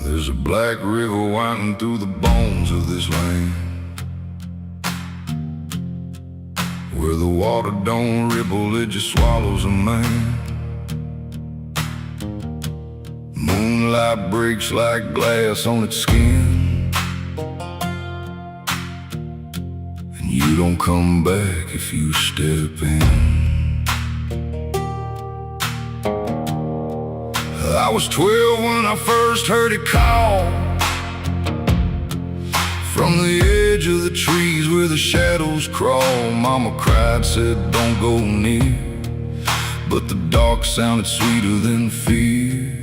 There's a black river winding through the bones of this land, where the water don't ripple, it just swallows a man. Moonlight breaks like glass on its skin, and you don't come back if you step in. I was 12 when I first heard it call, from the edge of the trees where the shadows crawl. Mama cried, said don't go near, but the dark sounded sweeter than fear.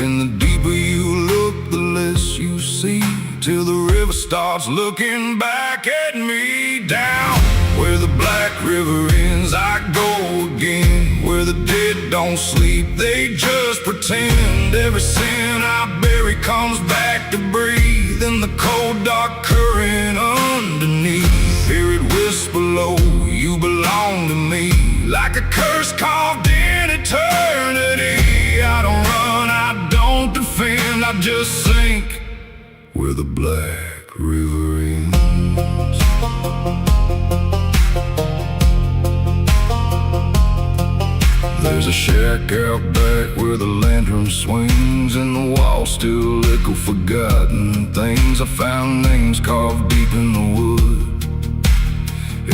And the deeper you look, the less you see, till the river starts looking back at me. Down where the black river ends, I go again, where the dead don't sleep, they just pretend. Every sin I bury comes back to breathe in the cold dark current underneath. Hear it whisper low, you belong to me, like a curse carved in eternity. I don't run, I don't defend, I just sink where the black river ends. There's a shack out back where the lantern swings, and the walls still echo forgotten things. I found names carved deep in the wood,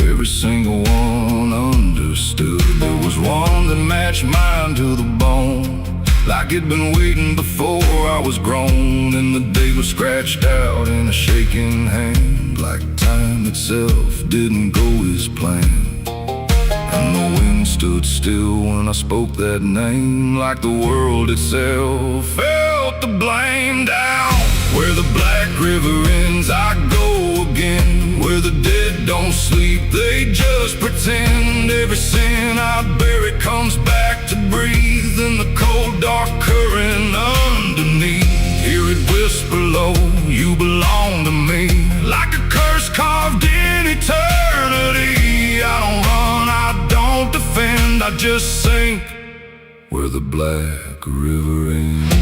every single one understood. There was one that matched mine to the bone, like it'd been waiting before I was grown. And the day was scratched out in a shaking hand, like time itself didn't go as planned. And the wind stood still when I spoke that name, like the world itself felt the blame. Down where the black river ends, I go again, where the dead don't sleep, they just pretend. Every sin I bury comes back to breathe in the cold dark current underneath. Hear it whisper low, you belong to me, like a curse carved in eternity. I don't run, I don't defend, I just sink where the black river ends.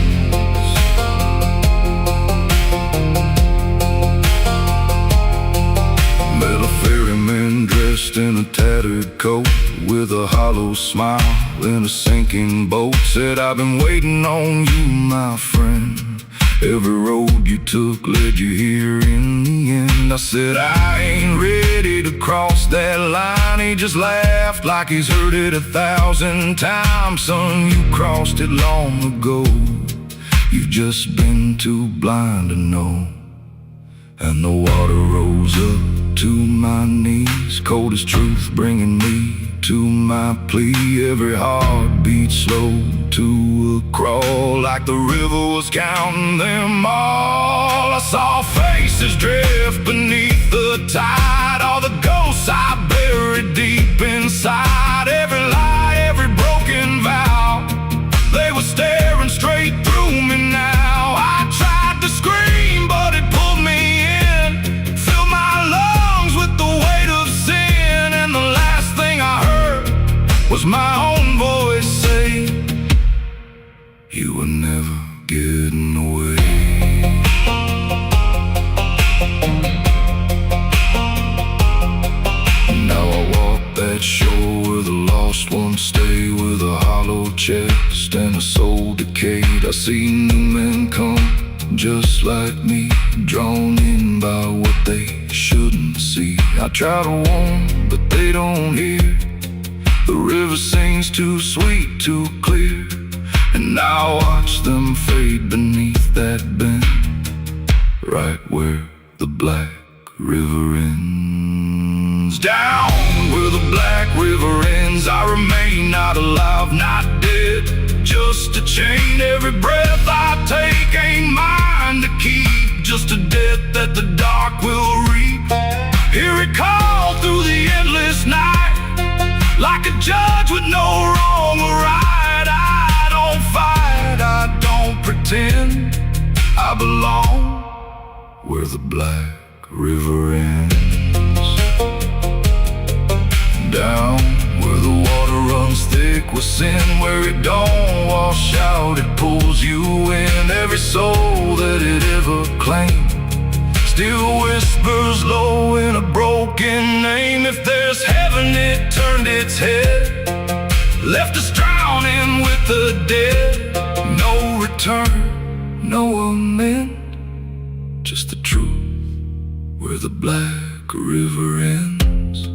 Met a ferryman dressed in a tattered coat, with a hollow smile in a sinking boat. Said, I've been waiting on you, my friend, every road you took led you here in the end. I said, I ain't ready to cross that line. He just laughed like he's heard it 1,000 times. Son, you crossed it long ago, you've just been too blind to know. And the water rose up to my knees, cold as truth, bringing me to my plea. Every heartbeat slow to a crawl, like the river was counting them all. I saw faces drift beneath the tide, all the ghosts I buried deep inside. Every lie, every broken vow, they were staring straight through me now. I tried to scream, but it pulled me in, filled my lungs with the weight of sin. And the last thing I heard was my own voice say, you were never getting away. Now I walk that shore where the lost ones stay, with a hollow chest and a soul decayed. I see new men come just like me, drawn in by what they shouldn't see. I try to warn, but they don't hear. The river sings too sweet, too clear, and I watch them fade beneath that bend, right where the black river ends. Down where the black river ends, I remain not alive, not dead, just a chain. Every breath I take ain't mine to keep, just a death that the dark will reap. Hear it call through the endless night, like a judge with no wrong or right. I don't fight, I don't pretend, I belong where the black river ends. down, where the water runs thick with sin, where it don't wash out, it pulls you in. Every soul that it ever claimed still whispers low in a broken name. If there's heaven, it turned its head, left us drowning with the dead. No return, no amend, just the truth where the black river ends.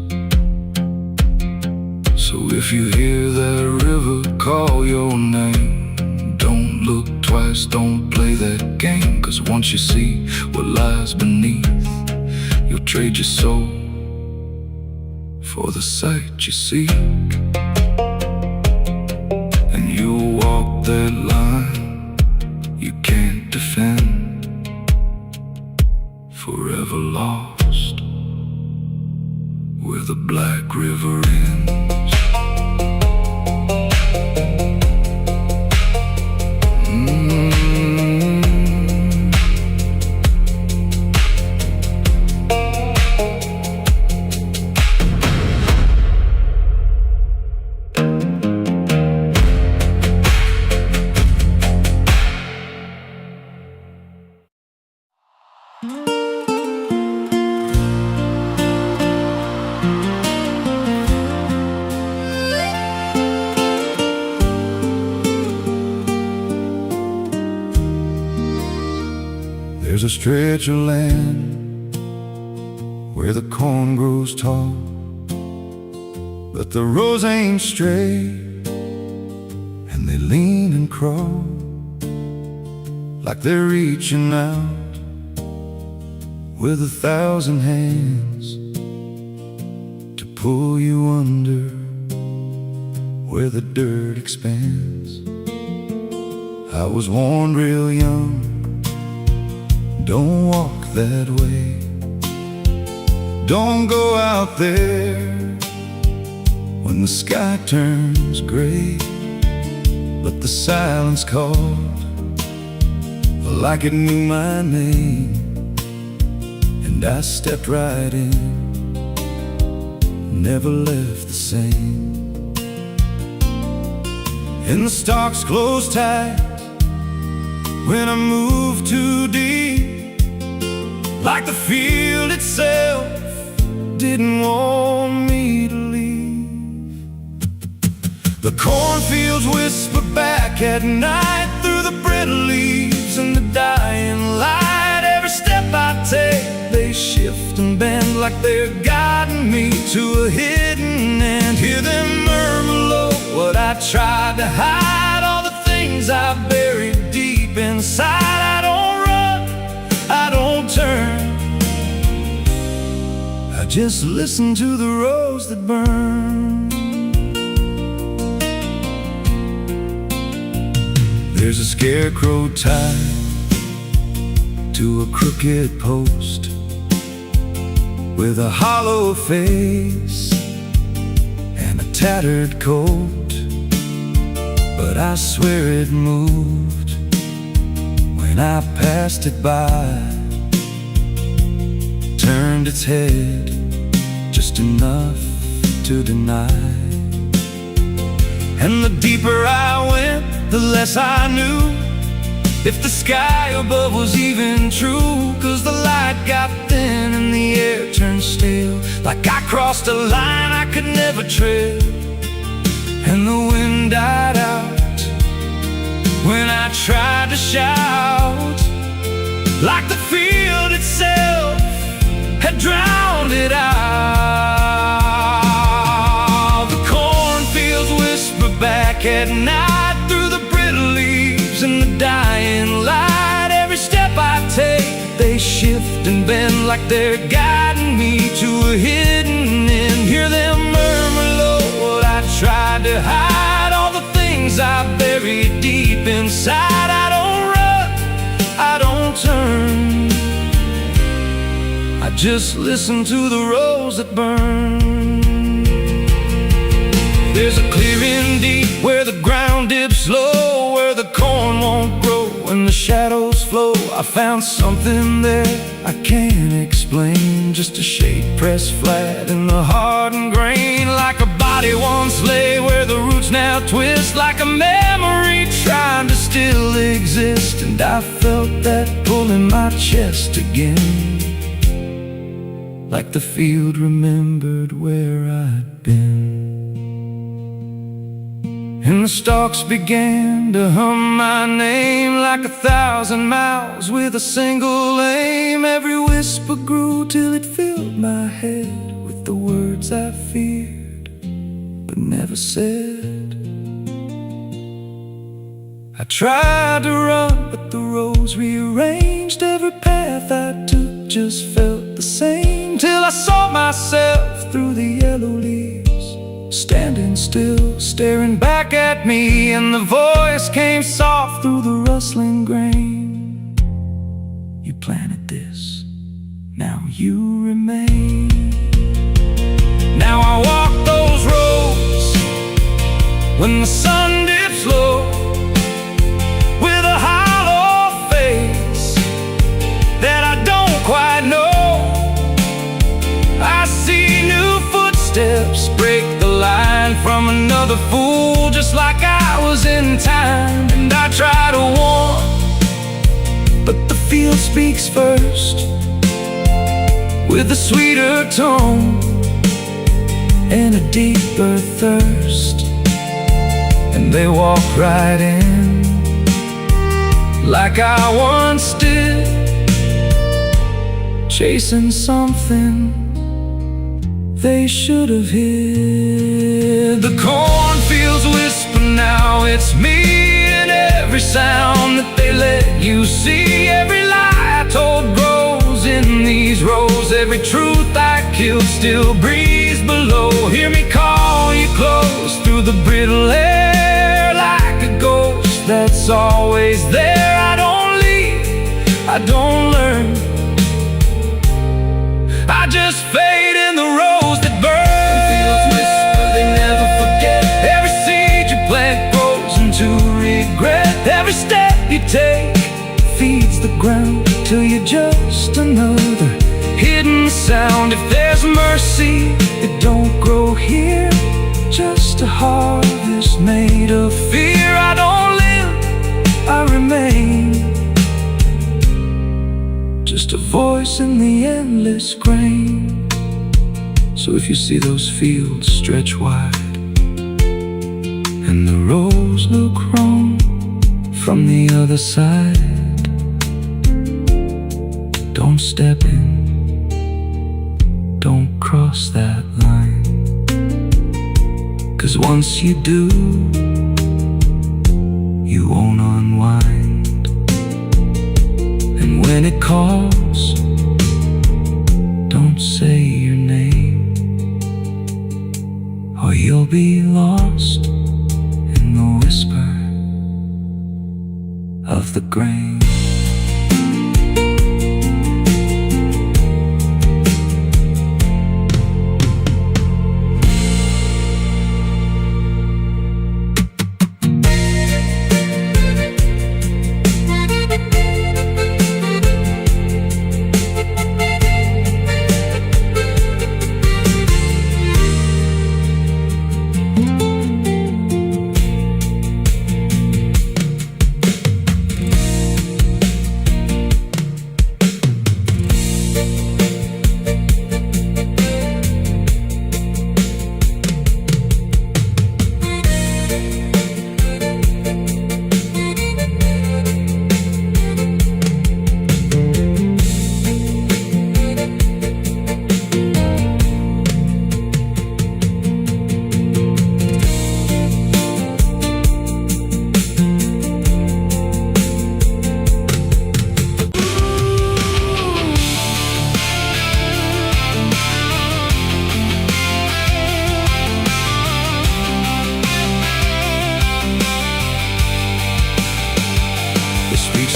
So if you hear that river call your name, don't look twice, don't play that game. 'Cause once you see what lies beneath, you'll trade your soul for the sight you seek. And you'll walk that line you can't defend, forever lost where the black river ends. There's a stretch of land where the corn grows tall, but the rows ain't straight, and they lean and crawl like they're reaching out with 1,000 hands to pull you under where the dirt expands. I was warned real young, don't walk that way, don't go out there when the sky turns gray. But the silence called like it knew my name, and I stepped right in, never left the same. And the stalks closed tight when I moved too deep, like the field itself didn't want me to leave. The cornfields whisper back at night through the brittle leaves and the dying light. Every step I take, they shift and bend like they're guiding me to a hidden end. Hear them murmur low what I tried to hide, all the things I buried deep inside. I don't run, I don't turn, I just listen to the rows that burn. There's a scarecrow tied to a crooked post with a hollow face and a tattered coat, but I swear it moved when I passed it by, turned its head just enough to deny. And the deeper I went, the less I knew if the sky above was even true. 'Cause the light got thin and the air turned stale, like I crossed a line I could never tread. And the wind died out when I tried to shout, like the field itself had drowned it out. The cornfields whisper back at night through the brittle leaves and the dying light. Every step I take, they shift and bend like they're guiding me to a hidden end. Hear them murmur low what I tried to hide, all the things I buried deep inside. I don't run, I don't turn, I just listen to the rows that burn. There's a clearing deep where the ground dips low, where the corn won't grow and the shadows flow. I found something there I can't explain, just a shade pressed flat in the hardened grain, like a body once lay where the roots now twist, like a memory trying to still exist. And I felt that pull in my chest again, like the field remembered where I'd been. And the stalks began to hum my name, like 1,000 mouths with a single aim. Every whisper grew till it filled my head with the words I feared but never said. I tried to run, but the roads rearranged. Every path I took just felt the same, till I saw myself through the yellow leaves, standing still, staring back at me. And the voice came soft through the rustling grain: you planted this, now you remain. Now I walk those roads when the sun dips low, with a hollow face that I don't quite know. I see new footsteps break the line from another fool, just like I was in time. And I try to warn, but the field speaks first, with a sweeter tone and a deeper thirst. And they walk right in, like I once did, chasing something they should have hid. The cornfields whisper now, it's me, and every sound that they let you see. Every lie I told grows in these rows, every truth I killed still breathes below. Hear me call you close through the brittle air, like a ghost that's always there. I don't leave, I don't learn, I just fade in the rows that burn. Fields whisper, they never forget. Every seed you plant grows into regret. Every step you take feeds the ground till you're just another hidden sound. If there's mercy, it don't grow here, just a harvest made of fear. I don't live, I remain, just a voice in the endless grain. So if you see those fields stretch wide, and the rows look wrong from the other side, don't step in, don't cross that line, 'cause once you do, you won't unwind. And when it calls, don't say your name, or you'll be lost in the whisper of the grain.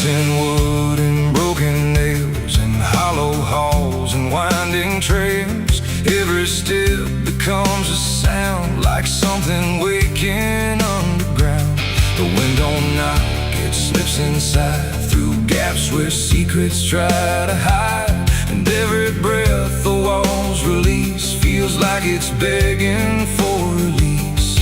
in wood and broken nails, and hollow halls and winding trails. Every step becomes a sound, like something waking underground. The wind don't knock, it slips inside through gaps gaps where secrets try to hide. And every breath the walls release feels like it's begging for release.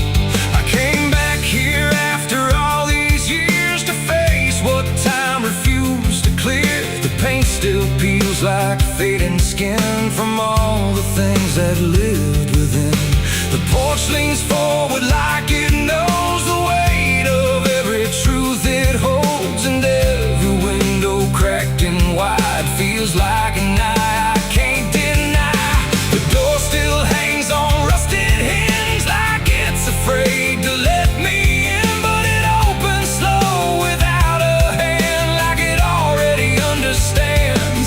I came back here after all these years to face what time refused to clear. The paint still peels like fading skin from all the things that lived within. The porch leans forward like it knows the weight of every truth it holds. And every window cracked and wide feels like an eye I can't deny. The door still hangs on rusted hinges like it's afraid to let me in, but it opens slow without a hand, like it already understands.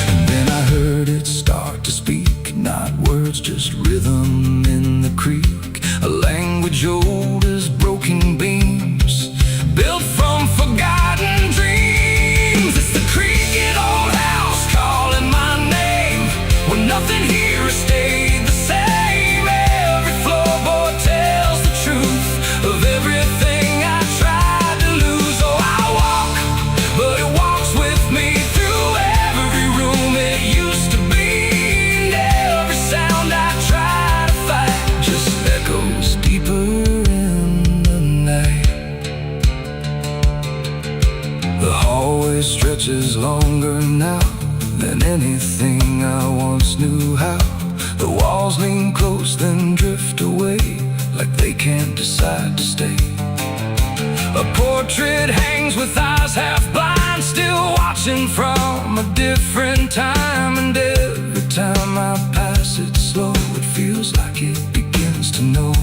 And then I heard it start to speak, not words, just rhythm in the creek, a language old as broken beams, built from forgotten dreams. It's the creaking old house calling my name, when nothing here has stayed the same. Every floorboard tells the truth of everything I tried to lose. Oh, I walk, but it walks with me through every room it used to be. And every sound I try to fight just echoes deeper in the night. The hallway stretches longer now than anything I once knew how. The walls lean close then drift away, like they can't decide to stay. A portrait hangs with eyes half blind, still watching from a different time. And every time I pass it slow, it feels like it begins to know.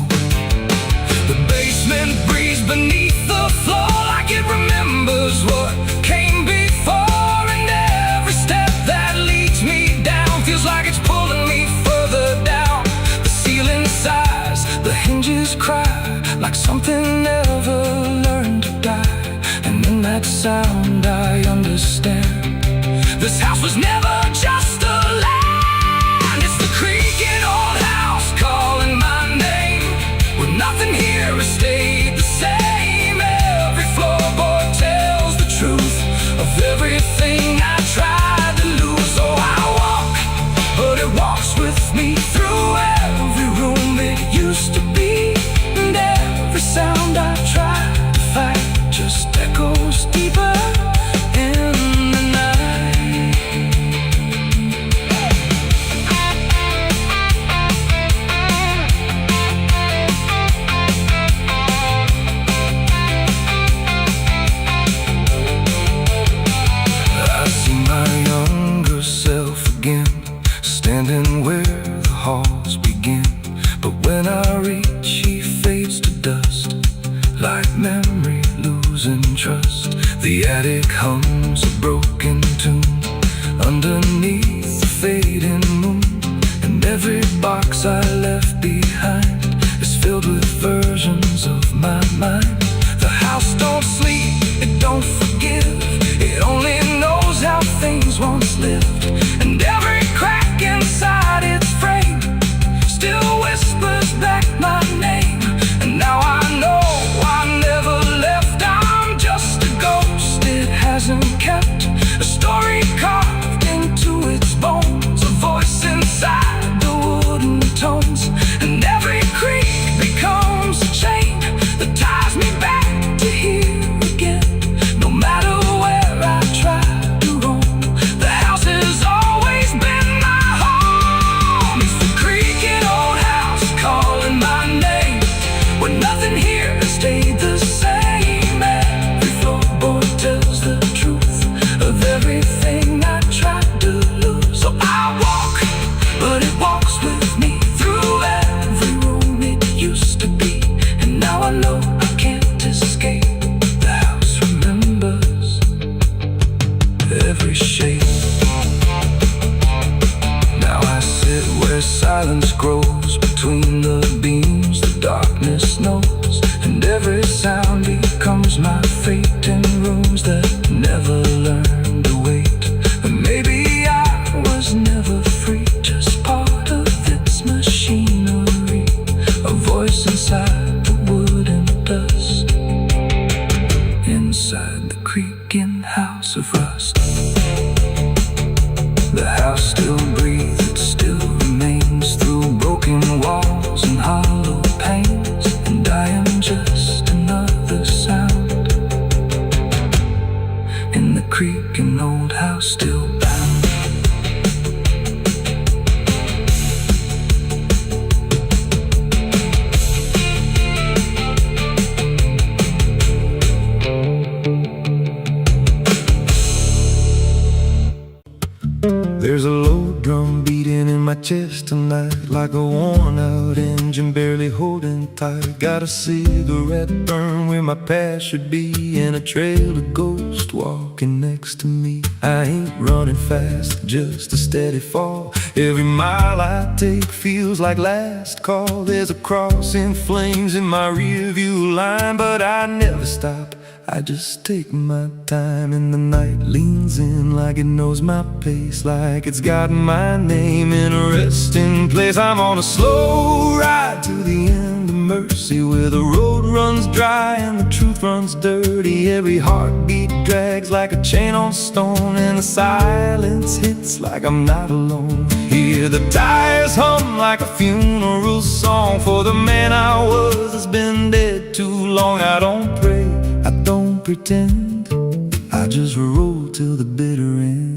The basement breathes beneath the floor, like it remembers what came before. And every step that leads me down feels like it's pulling me further down. The ceiling sighs, the hinges cry, like something never learned to die. And in that sound I understand, this house was never just a land. It's the creaking old house calling my name, when nothing here has stayed the same. Every floorboard tells the truth of everything I tried to lose. Oh, I walk, but it walks with me through every room it used to be. And every sound I try to fight just echoes deeper in the night. I see my younger self again, standing where the halls begin. But when I reach, he fades to dust, like memory losing trust. The attic hums a broken tune underneath the fading moon. And every box I left behind is filled with versions of my mind. The house don't sleep, it don't forgive, it only knows how things once lived. And every crack inside its frame still whispers back my name. And now I know I never left, I'm just a ghost it hasn't kept. A story carved into its bones, a voice inside the wooden tones. And every creak becomes a chain that ties me back to here again. No matter where I try to roam, the house has always been my home. It's the creaking old house calling my name, when nothing here has stayed the same. Every floorboard tells the truth of everything I tried to lose. So I walk, but it walks with me through every room it used to be. And now I know I can't escape, the house remembers every shape. Now I sit where silence grows between the beams, the darkness knows. And every sound becomes my fate in rooms that never learned to wait. And maybe I was never free, just part of its machinery, a voice inside the wood and dust, inside the creaking house of rust. The house still breathes, it still remains through broken walls and hollow panes. And I am just another sound in the creaking old house still bound. There's a low drum beating in my chest tonight, like a worn out engine barely holding tight. Got a cigarette burn where my past should be, and a trail of ghosts walking next to me. I ain't running fast, just a steady fall. Every mile I take feels like last call. There's a cross in flames in my rearview line, but I never stop, I just take my time. And the night leans in like it knows my pace, like it's got my name in a resting place. I'm on a slow ride to the end of mercy, where the road runs dry and the truth runs dirty. Every heartbeat drags like a chain on stone, and the silence hits like I'm not alone. Hear the tires hum like a funeral song for the man I was that's been dead too long. I don't pray, I don't pretend, I just roll till the bitter end.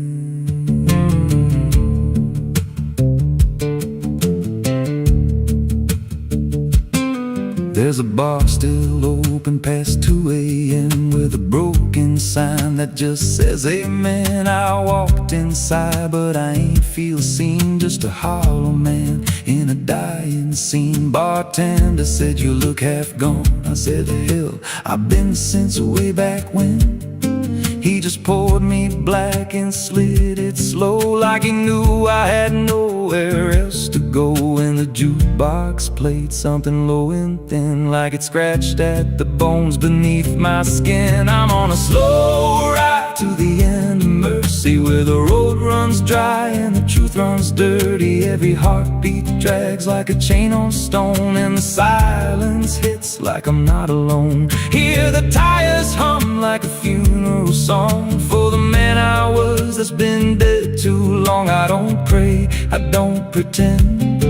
There's a bar still open past 2 a.m. with a broken sign that just says amen. I walked inside but I ain't feel seen, just a hollow man in a dying scene. Bartender said you look half gone. I said hell, I've been since way back when. He just poured me black and slid it slow, like he knew I had nowhere else to go. And the jukebox played something low and thin, like it scratched at the bones beneath my skin. I'm on a slow ride to the end of mercy, where the road runs dry and the truth runs dirty. Every heartbeat drags like a chain on stone, and the silence hits like I'm not alone. Hear the tires hum like a funeral song for the man I was that's been dead too long. I don't pray, I don't pretend,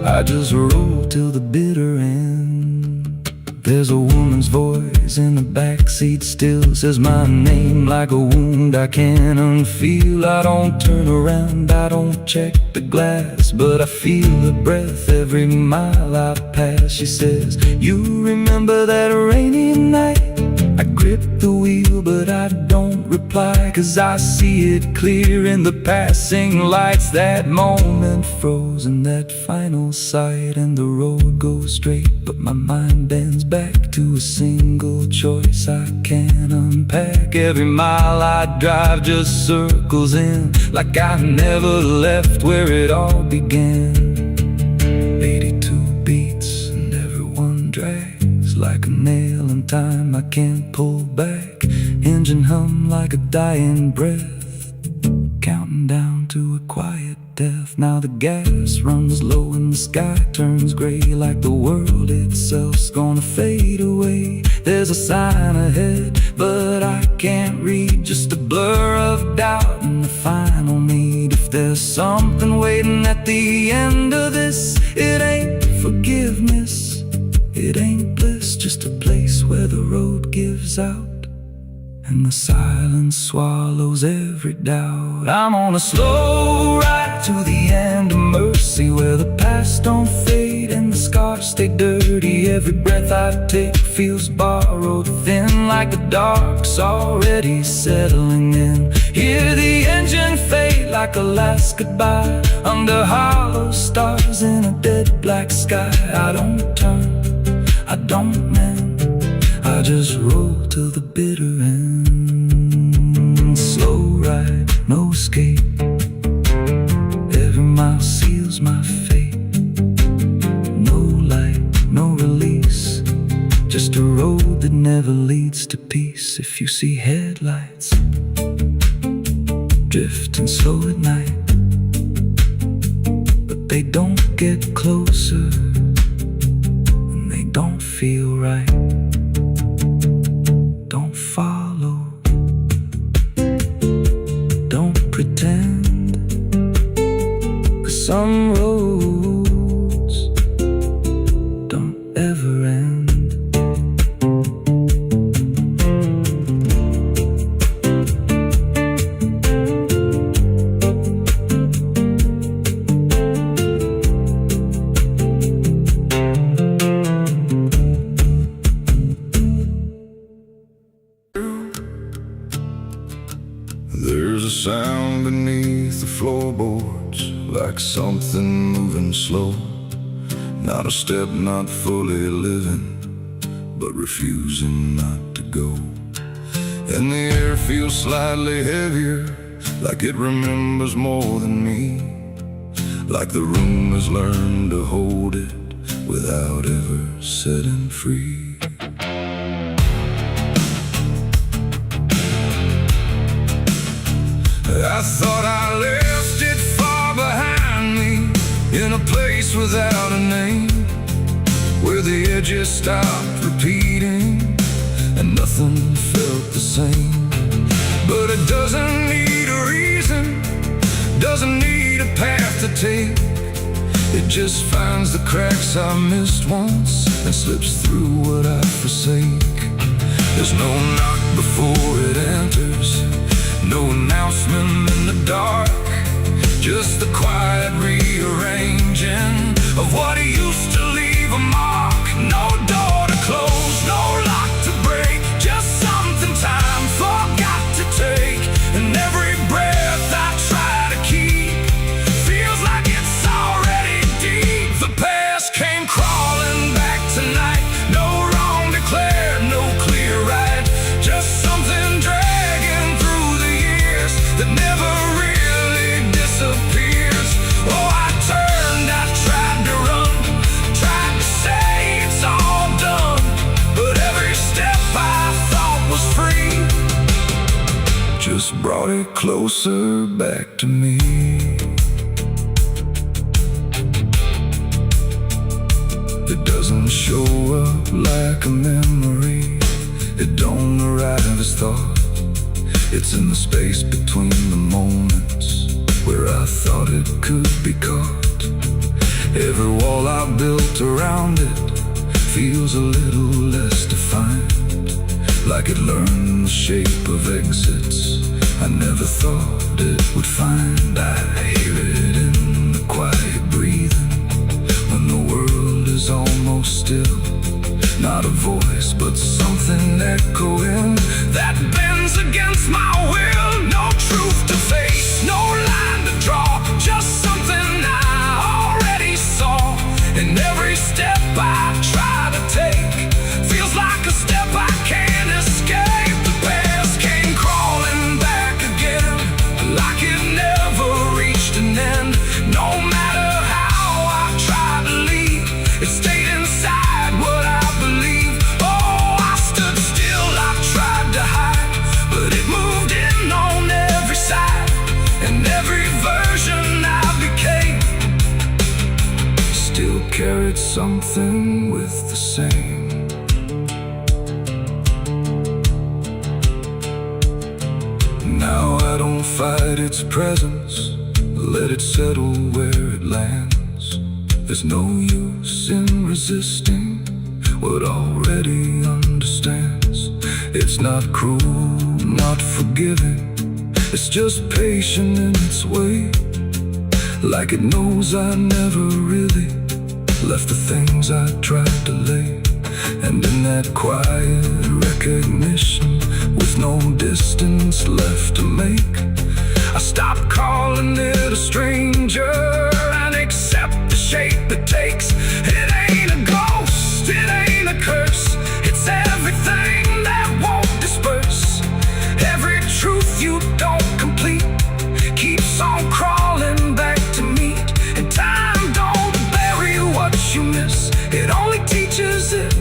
I just roll till the bitter end. There's a woman's voice in the backseat still, says my name like a wound I can't unfeel. I don't turn around, I don't check the glass, but I feel her breath every mile I pass. She says, you remember that rainy night? I grip the wheel but I don't reply, 'cause I see it clear in the passing lights. That moment frozen, that final sight, and the road goes straight, but my mind bends back to a single choice I can't unpack. Every mile I drive just circles in, like I never left where it all began. 82 beats and everyone drags like a nail in time I can't pull back. Engine hum like a dying breath, counting down to a quiet death. Now the gas runs low and the sky turns gray, like the world itself's gonna fade away. There's a sign ahead but I can't read, just a blur of doubt and the final need. If there's something waiting at the end of this, it ain't forgiveness, it ain't bliss, just a place where the road gives out and the silence swallows every doubt. I'm on a slow ride to the end of mercy, where the past don't fade and the scars stay dirty. Every breath I take feels borrowed thin, like the dark's already settling in. Hear the engine fade like a last goodbye, under hollow stars in a dead black sky. I don't turn, I don't mend, I just roll till the bitter end. Slow ride, no escape, every mile seals my fate. No light, no release, just a road that never leads to peace. If you see headlights drifting slow at night, but they don't get closer and they don't feel right, don't follow. pretend. 'Cause some roads don't ever end. There's a sound beneath the floorboards, like something moving slow. Not a step, not fully living, but refusing not to go. And the air feels slightly heavier, like it remembers more than me. Like the room has learned to hold it without ever setting free. I thought I left it far behind me, in a place without a name, where the edges stopped repeating and nothing felt the same. But it doesn't need a reason, doesn't need a path to take. It just finds the cracks I missed once and slips through what I forsake. There's no knock before it enters, no announcement in the dark, just the quiet rearranging of what used to leave a mark. No door to close, no lock to break, just something time forgot to take. And every breath I try to keep feels like it's already deep. The past came crawling back tonight, no wrong declared, no clear right, just something dragging through the years that never really disappears. Oh, I turned, I tried to run, tried to say it's all done, but every step I thought was free just brought it closer back to me. It doesn't show up like a memory, it don't arrive as thought. It's in the space between the moments where I thought it could be caught. Every wall I built around it feels a little less defined, like it learned the shape of exits I never thought it would find. I hear it in the quiet breathing when the world is almost still. Not a voice, but something echoing that bends against my will. No truth to face, no line to draw, just something I already saw. And every step I try to take feels like a step I can't escape. The past came crawling back again, like it never reached an end. No matter how I tried to leave, it stayed inside what I believe. Oh, I stood still, I tried to hide, but it moved in on every side. And every version I became still carried something with the same. Now I don't fight its presence, let it settle where it lands. There's no use in resisting what already understands. It's not cruel, not forgiving, it's just patient in its way. Like it knows I never really left the things I tried to lay. And in that quiet recognition, with no distance left to make, I stopped calling it a stranger and accept the shape it takes. It ain't a ghost, it ain't a curse, it's everything that won't disperse. Every truth you don't complete keeps on crawling back to meet. And time don't bury what you miss, it only teaches it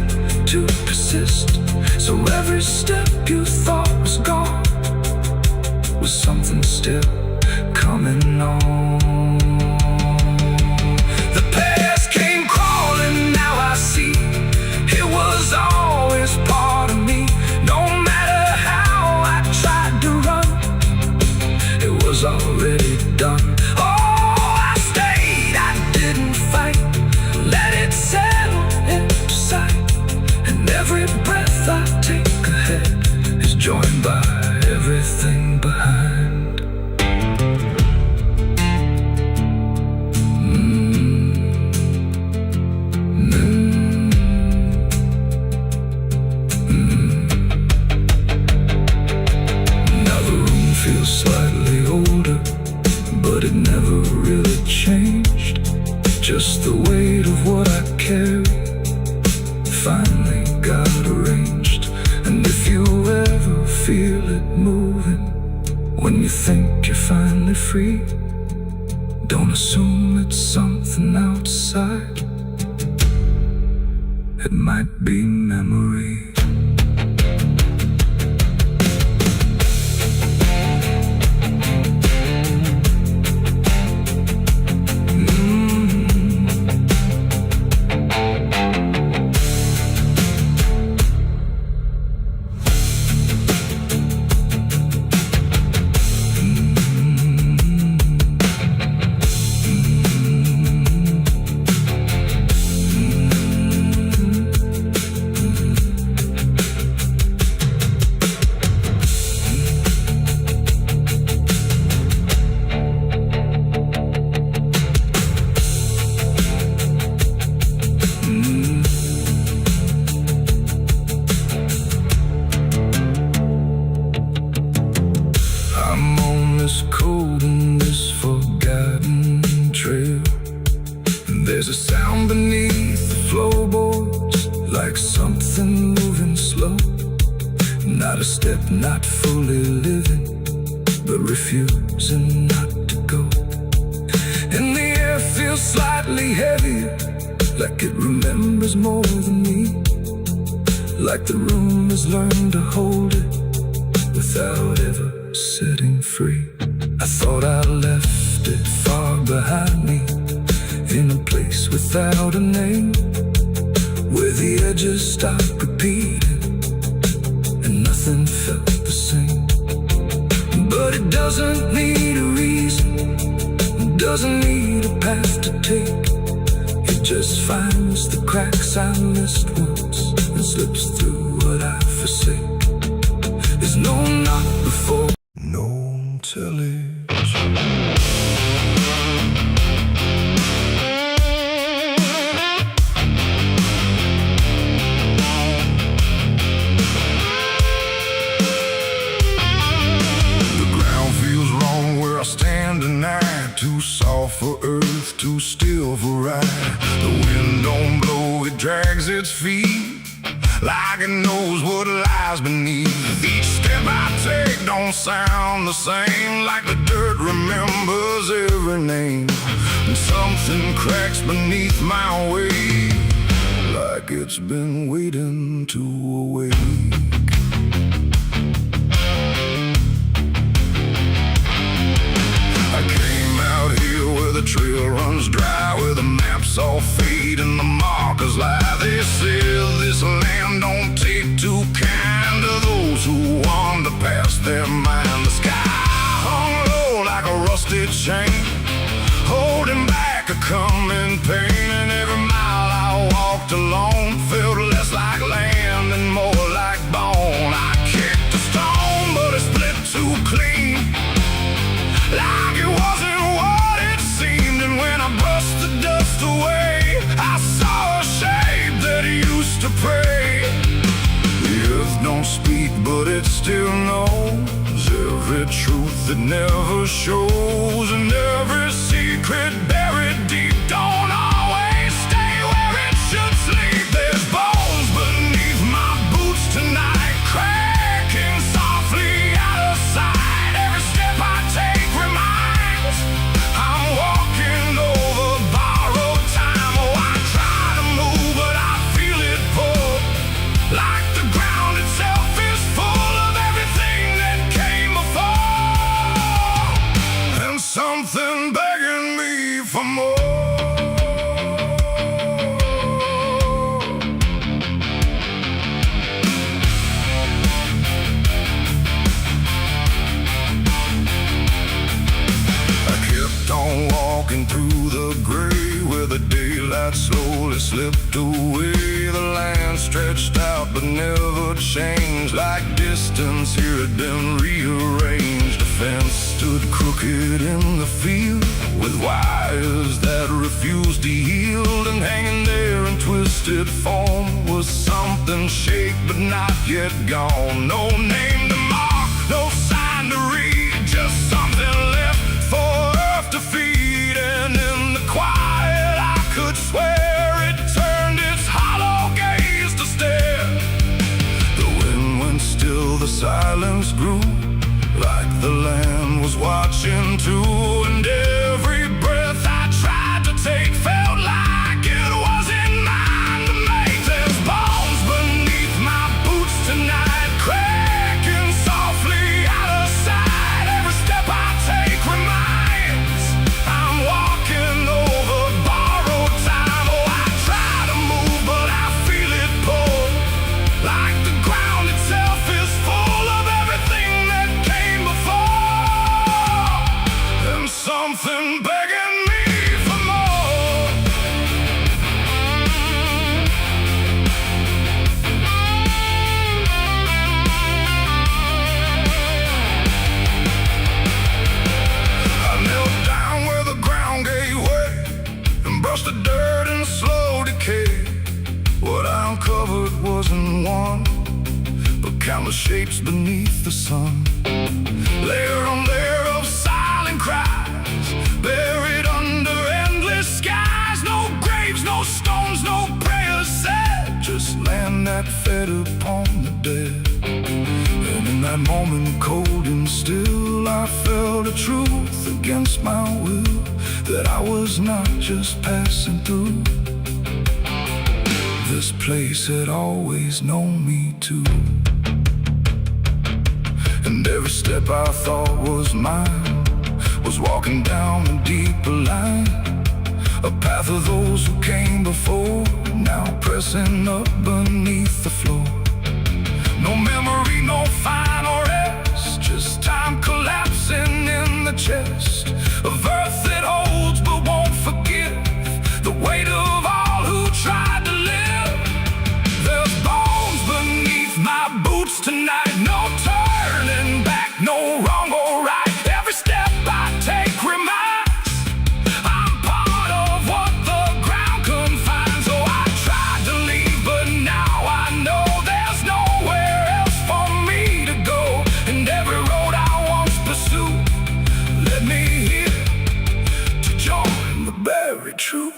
to persist. So every step you thought was gone was something still coming on. The past came crawling, now I see it was always part of me. No matter how I tried to run, it was was already done. Oh, I stayed, I didn't fight. Let it settle inside. And every breath I take ahead is joined by everything behind. Feels slightly older, but it never really changed. Just the weight of what I carry finally got arranged. And if you ever feel it moving, when you think you're finally free, don't assume it's something outside. It might be memory. Cold in this forgotten trail. There's a sound beneath the floorboards, like something moving slow. Not a step, not fully living, but refusing not to go. And the air feels slightly heavier, like it remembers more than me. Like the room has learned to hold it without ever setting free. I thought I left it far behind me, in a place without a name, where the edges stopped repeating and nothing felt the same. But it doesn't need a reason, it doesn't need a path to take. It just finds the cracks I missed once and slips through what I forsake. There's no knock before, no tillage. Too soft for earth, too still for ride. The wind don't blow, it drags its feet like it knows what lies beneath. Each step I take don't sound the same, like the dirt remembers every name. And something cracks beneath my weight, like it's been waiting to awake. The trail runs dry, where the maps all fade and the markers lie. They say this land don't take too kind to those who wander past their mind. The sky hung low like a rusted chain, holding back a coming pain. And every mile I walked alone felt less like land and more like bone. I kicked a stone, but it split too clean, like it wasn't what it seemed. And when I brushed the dust away, I saw a shape that used to pray. The earth don't speak, but it still knows every truth that never shows. And every secret buried deep don't always stay where it should sleep. There's bones beneath my boots tonight, cracking softly out of sight. Every step I take reminds I'm walking over borrowed time. Oh, I try to move, but I feel it pull, like the ground itself is full of everything that came before, and something begging me for more. Daylight slowly slipped away. The land stretched out but never changed. Like distance here had been rearranged. A fence stood crooked in the field, with wires that refused to yield. And hanging there in twisted form was something shaped but not yet gone. No name to mark, no sign to read, just something left for earth to feed. And in the quiet I could swear it turned its hollow gaze to stare. The wind went still, the silence grew, like the land was watching too. And every breath I tried to take felt like it wasn't mine to make. There's bones beneath my boots tonight, cracking softly out of sight. Every step I take reminds I'm walking over borrowed time. Oh, I try to move but I feel it pull, like the ground itself is full of everything that came before, and something begging me for more. I knelt down where the ground gave way and brushed the dirt in slow decay. What I uncovered wasn't one, but countless shapes beneath the sun. Layer on layer of silent cries, buried under endless skies. No graves, no stones, no prayers said, just land that fed upon the dead. And in that moment, cold and still, I felt a truth against my will, that I was not just passing through. This place had always known me too. And every step I thought was mine was walking down a deeper line, a path of those who came before, now pressing up beneath the floor. No memory, no final rest, just time collapsing in the chest of earth that holds but won't forgive the weight of all who tried to live. There's bones beneath my boots tonight, no turning back, no wrong or right. Every step I take reminds I'm part of what the ground confines. Oh, I tried to leave, but now I know there's nowhere else for me to go. And every road I once pursued led me here to join the buried truth.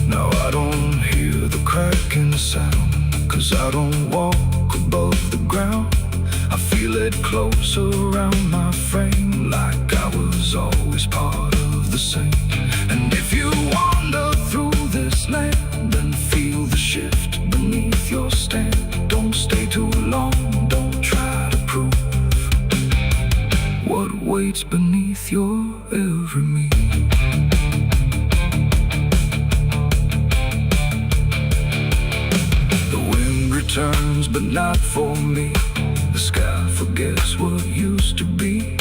Now I don't hear the cracking sound, 'cause I don't walk above the ground. I feel it close around my frame, like I was always part of the same. And if you wander through this land and feel the shift beneath your stand, don't stay too long, don't try to prove what waits beneath your every move. Turns, but not for me. The sky forgets what used to be,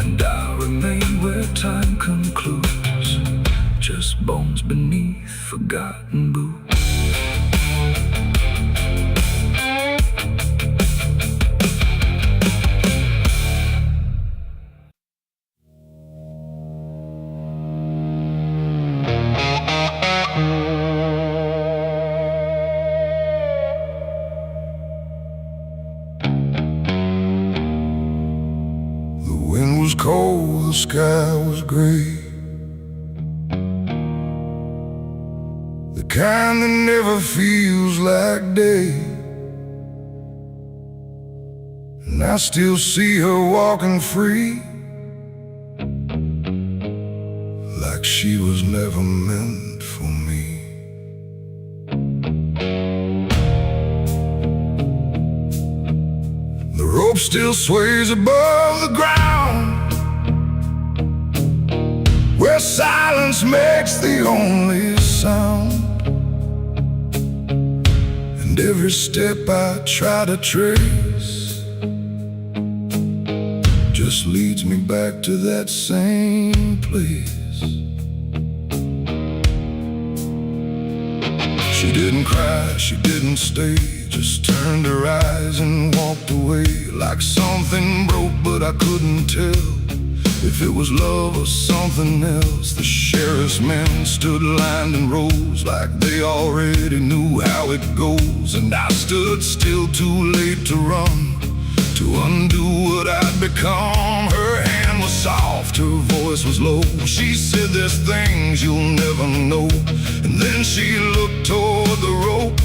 and I remain where time concludes, just bones beneath forgotten boots. Cold, the sky was gray, the kind that never feels like day. And I still see her walking free, like she was never meant for me. The rope still sways above the ground, where silence makes the only sound. And every step I try to trace just leads me back to that same place. She didn't cry, she didn't stay, just turned her eyes and walked away. Like something broke, but I couldn't tell if it was love or something else. The sheriff's men stood lined in rows, like they already knew how it goes. And I stood still, too late to run, to undo what I'd become. Her hand was soft, her voice was low. She said, "There's things you'll never know." And then she looked toward the rope,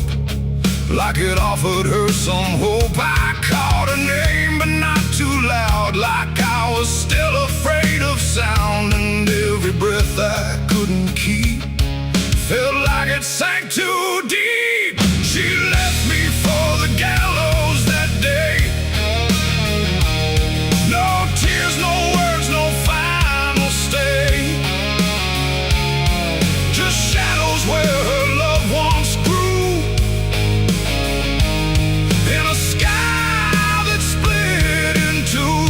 like it offered her some hope. I called her name, but not too loud, like I was still afraid of sound. And every breath I couldn't keep felt like it sank too deep. She left me for the gallows that day. No tears, no words, no final stay, just shadows where her loved ones grew, in a sky that split in two.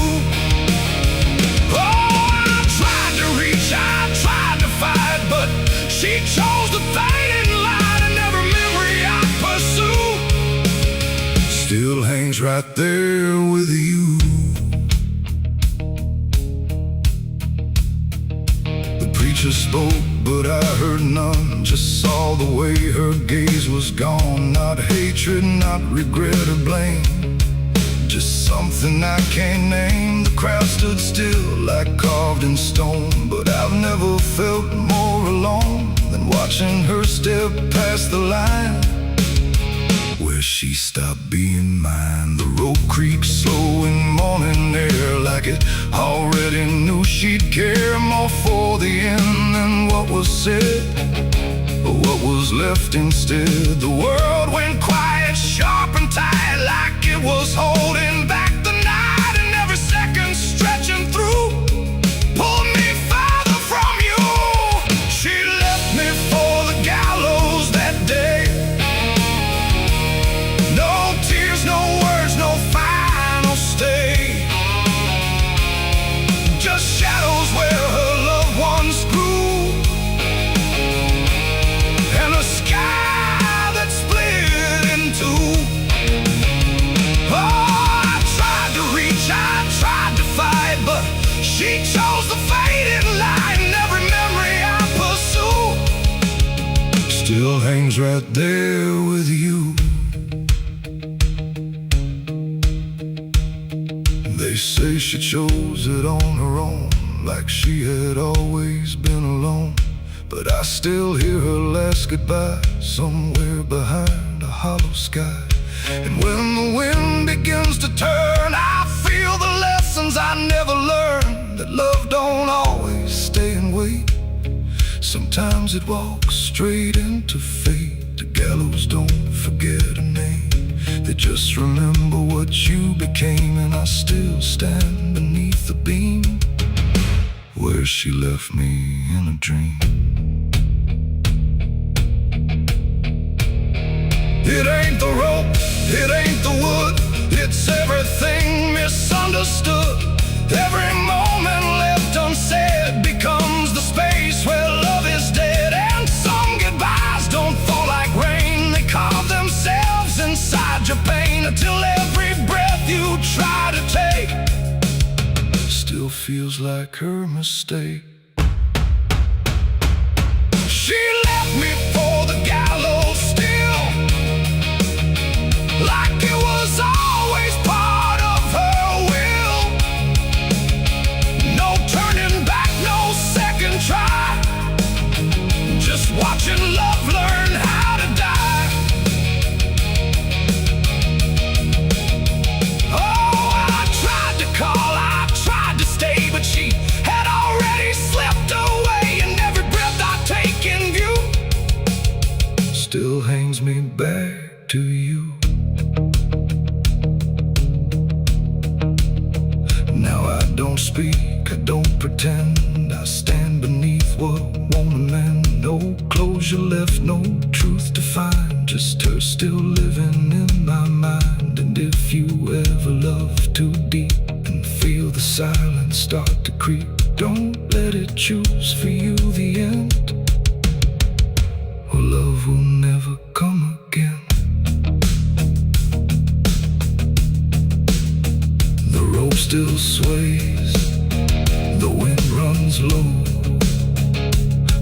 Oh, I tried to reach, I tried to fight, but she chose the fading light, and every memory I pursue still hangs right there with you. The preacher spoke, but I heard none, just saw the way her gaze was gone. Not hatred, not regret or blame, just something I can't name. The crowd stood still, like carved in stone, but I've never felt more alone than watching her step past the line where she stopped being mine. The rope creaks slow in morning air, like it already knew she'd care more for the end than what was said, but what was left instead. The world went quiet, sharp and tight, like it was holding back the night, and every second stretching through pulled me farther from you. She left me for the gallows that day. No tears, no words, no final stay, just shadows where her loved ones grew, and a sky that split in two. Oh, I tried to reach, I tried to fight, but she chose the faded light, and every memory I pursue still hangs right there with you. They say she chose it on her own, like she had always been alone, but I still hear her last goodbye somewhere behind a hollow sky. And when the wind begins to turn, I feel the lessons I never learned, that love don't always stay and wait. Sometimes it walks straight into fate. The gallows don't forget a name, they just remember what you became. And I still stand beneath the beam where she left me in a dream. It ain't the rope, it ain't the wood, it's everything misunderstood. Every moment left unsaid becomes the space where love is dead. And some goodbyes don't fall like rain, they carve themselves inside your pain, until every breath you try to take still feels like her mistake. She left me for the gallows still, like it was always part of her will. No turning back, no second try, just watching love learn how to die. Oh, I tried to call, I tried to stay, but she had already slipped away, and every breath I take in view still hangs me back to you. Now I don't speak, I don't pretend, I stand beneath what won't amend. No closure left, no truth to find, just her still living in my mind. And if you ever love too deep and feel the silence start to creep. Don't let it choose for you the end, or love will never come again. The rope still sways, the wind runs low,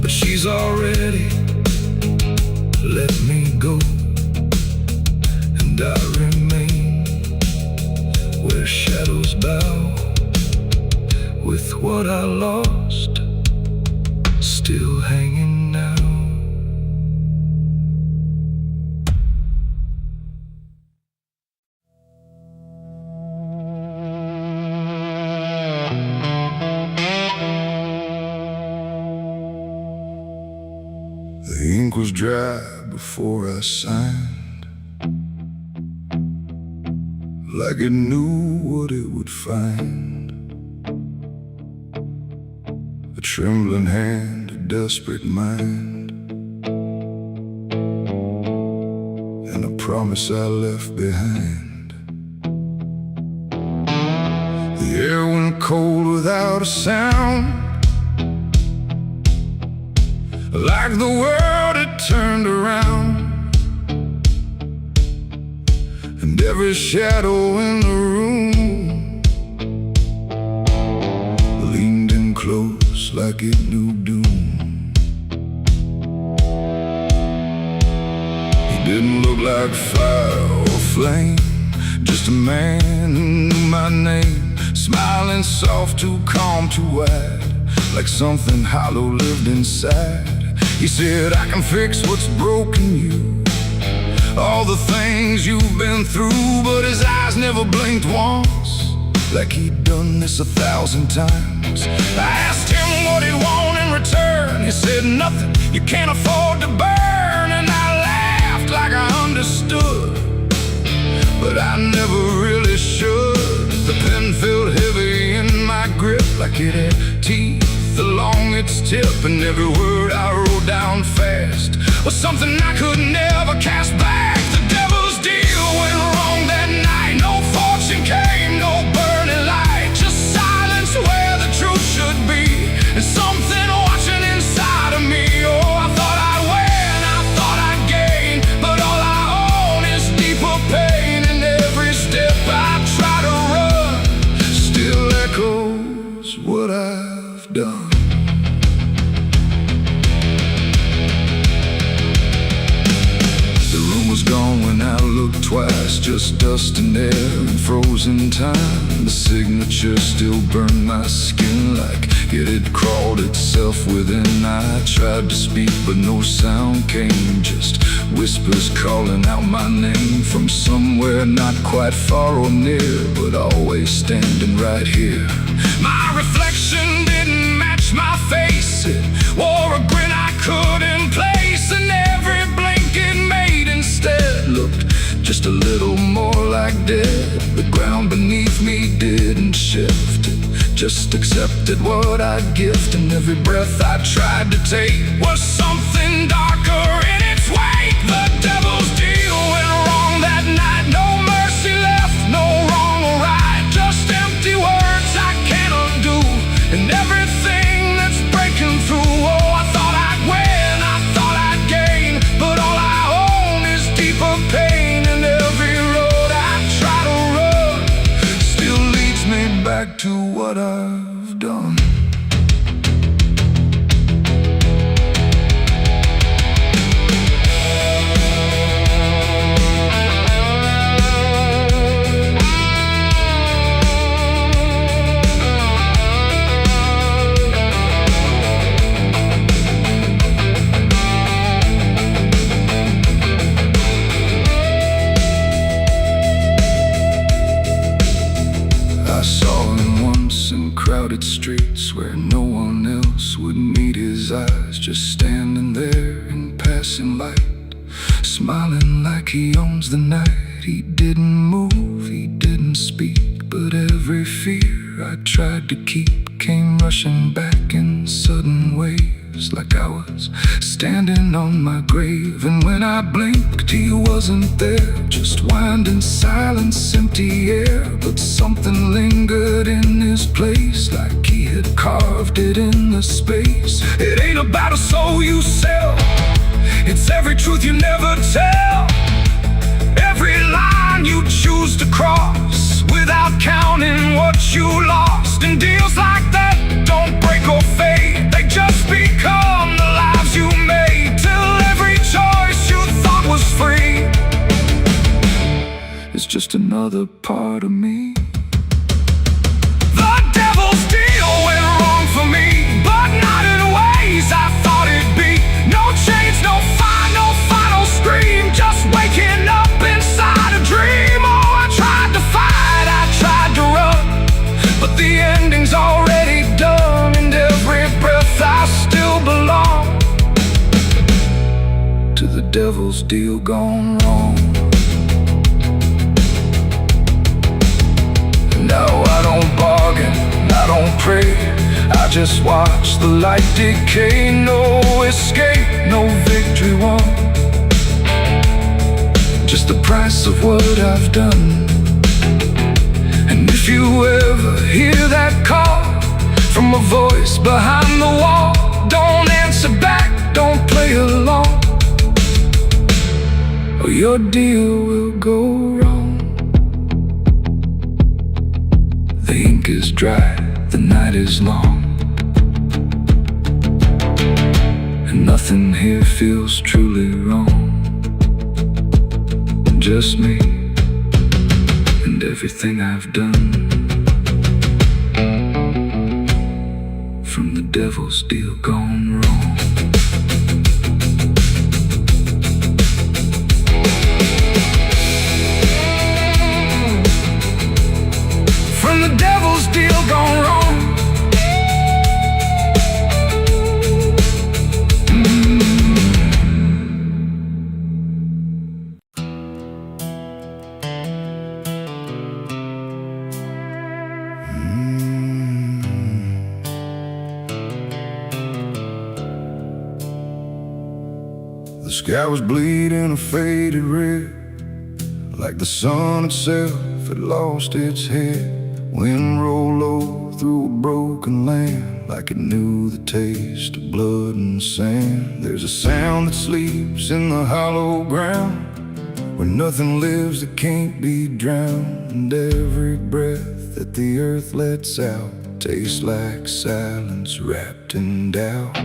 but she's already let me go, and I remain where shadows bow, with what I lost still hanging now. The ink was dry before I signed, like it knew what it would find. A trembling hand, a desperate mind, and a promise I left behind. The air went cold without a sound, like the world had turned around, and every shadow in the room leaned in close like it knew doom. He didn't look like fire or flame, just a man who knew my name, smiling soft, too calm, too wide, like something hollow lived inside. He said, I can fix what's broken you, all the things you've been through. But his eyes never blinked once, like he'd done this 1,000 times. I asked him what he'd want in return. He said, nothing you can't afford to burn. And I laughed like I understood, but I never really should. The pen felt heavy in my grip, like it had teeth along its tip, and every word I wrote down fast was something I could never cast back. The devil's deal went wrong that night. No fortune came, no burning light, just silence where the truth should be, and something watching inside of me. Oh, I thought I'd win, I thought I'd gain, but all I own is deeper pain. And every step I try to run still echoes what I've done. Gone when I looked twice, just dust and air and frozen time. The signature still burned my skin like it had crawled itself within. I tried to speak but no sound came, just whispers calling out my name from somewhere not quite far or near, but always standing right here. My reflection didn't match my face, it wore a grin I couldn't place, and every blink it made instead looked just a little more like dead. The ground beneath me didn't shift, it just accepted what I'd gift, and every breath I tried to take was something darker in its wake. The devil's deal went wrong that night. No mercy left, no wrong or right, just empty words I can't undo, and everything that's breaking through. Oh, I thought I'd win, I thought I'd gain, but all I own is deeper pain. And every road I try to run still leads me back to what I've done. I saw him once in crowded streets where no one else would meet his eyes, just standing there in passing light, smiling like he owns the night. He didn't move, he didn't speak, but every fear I tried to keep came rushing back in sudden waves, like I was standing on my grave. And when I blinked, he wasn't there, just winding silence, empty air, but something lingered in his this place like he had carved it in the space. It ain't about a soul you sell, it's every truth you never tell, every line you choose to cross without counting what you lost. And deals like that don't break or fade, they just become the lives you made, till every choice you thought was free is just another part of me. The devil's deal went wrong for me, but not in ways I thought it'd be. No chains, no fire, no final scream, just waking up inside a dream. Oh, I tried to fight, I tried to run, but the ending's already done, and every breath I still belong to the devil's deal gone wrong. No, I don't bargain, I don't pray, I just watch the light decay. No escape, no victory won, just the price of what I've done. And if you ever hear that call from a voice behind the wall, don't answer back, don't play along, or your deal will go wrong. The ink is dry, the night is long, and nothing here feels truly wrong. Just me and everything I've done, from the devil's deal gone wrong. From the devil's deal gone wrong. The sky was bleeding a faded red, like the sun itself had lost its head. Wind rolled low through a broken land, like it knew the taste of blood and sand. There's a sound that sleeps in the hollow ground, where nothing lives that can't be drowned. And every breath that the earth lets out tastes like silence wrapped in doubt.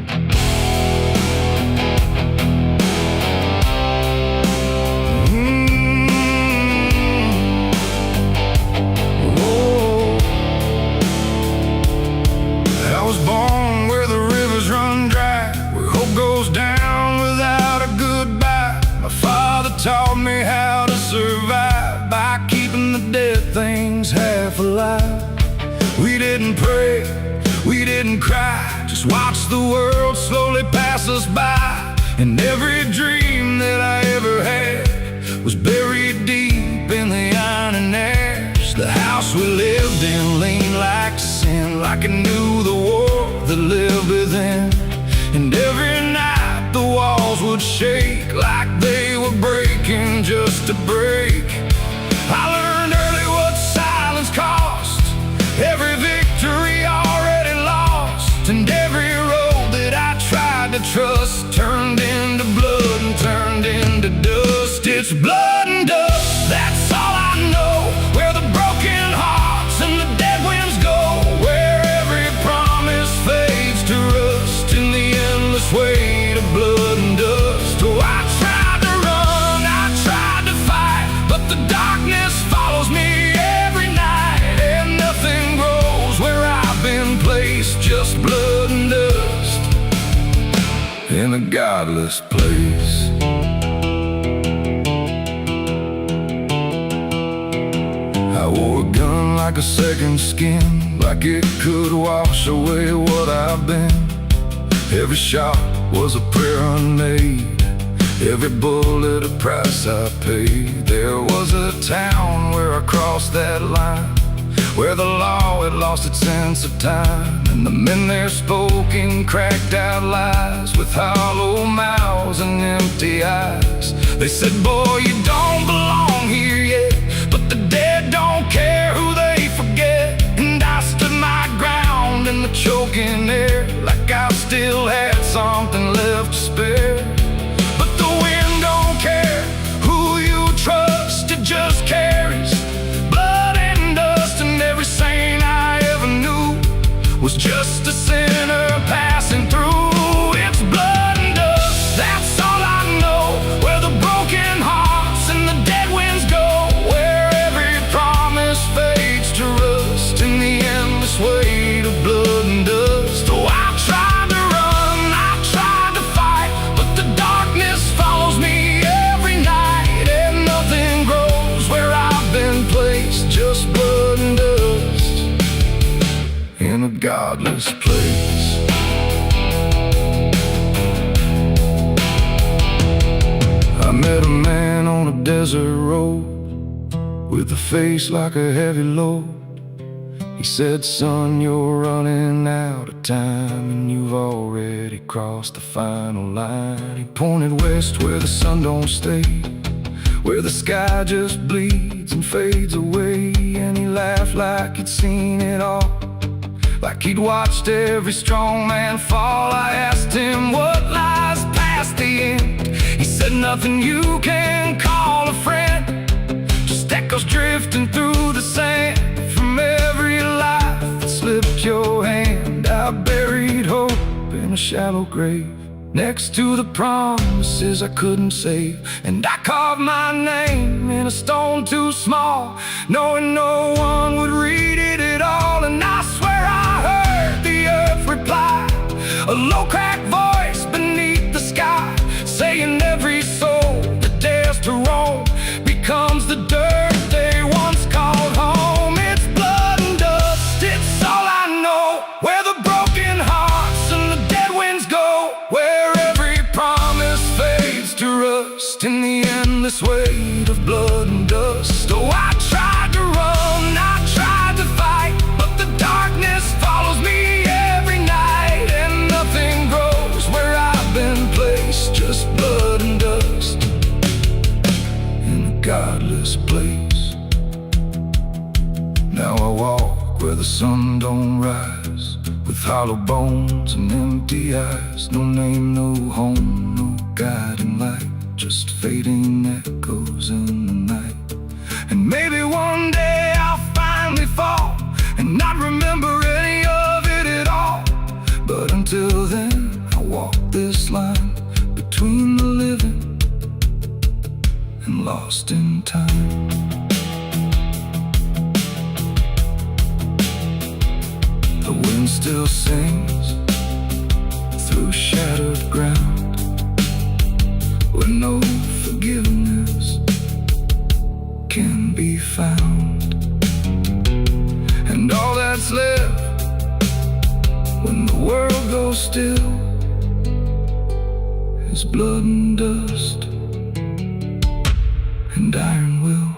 Taught me how to survive by keeping the dead things half alive. We didn't pray, we didn't cry, just watch the world slowly pass us by. And every dream that I ever had was buried deep in the iron and ash. The house we lived in leaned like sin, like it knew the war that lived within. And every night the walls would shake like they were breaking just to break. I learned early what silence cost, every victory already lost. And every road that I tried to trust turned into blood and turned into dust. It's blood and dust, that's all I know. Where the broken hearts and the dead winds go, where every promise fades to rust in the endless weight of blood and dust. Oh, I tried to run, I tried to fight, but the darkness follows me every night. And nothing grows where I've been placed, just blood and dust in a godless place. I wore a gun like a second skin, like it could wash away what I've been. Every shot was a prayer unmade, every bullet a price I paid. There was a town where I crossed that line, where the law had lost its sense of time. And the men there spoke in cracked out lies, with hollow mouths and empty eyes. They said, boy, you don't belong here yet, but the dead don't care who they forget. And I stood my was just a sinner passing through. It's blood and dust, that's all I know. Where the broken hearts and the dead winds go, where every promise fades to rust in the endless weight of blood and dust. Oh, I tried to run, I tried to fight, but the darkness follows me every night, and nothing grows where I've been placed, just blood and dust in a godless place. I met a man on a desert road with a face like a heavy load. He said, son, you're running out of time, and you've already crossed the final line. He pointed west where the sun don't stay, where the sky just bleeds and fades away. And he laughed like he'd seen it all, like he'd watched every strong man fall. I asked him what lies past the end. He said, nothing you can call a friend, just echoes drifting through the sand from every life that slipped your hand. I buried hope in a shallow grave next to the promises I couldn't save, and I carved my name in a stone too small, knowing no one would read it at all. And I swear I heard the earth reply, a low cracked voice beneath the sky, saying every soul that dares to roam becomes the dirt they once called home. It's blood and dust, it's all I know. Where the broken hearts and the dead winds go, where every promise fades to rust in the endless weight of blood and dust. Oh, I tried to run, I tried to fight, but the darkness follows me every night, and nothing grows where I've been placed, just blood and dust in a godless place. Now I walk where the sun don't rise, with hollow bones and empty eyes. No name, no home, no guiding light, just fading echoes in the night. And maybe one day I'll finally fall and not remember any of it at all. But until then, I walk this line between the living and lost in time. The wind still sings through shattered ground, where no forgiveness can be found. And all that's left when the world goes still is blood and dust and iron will.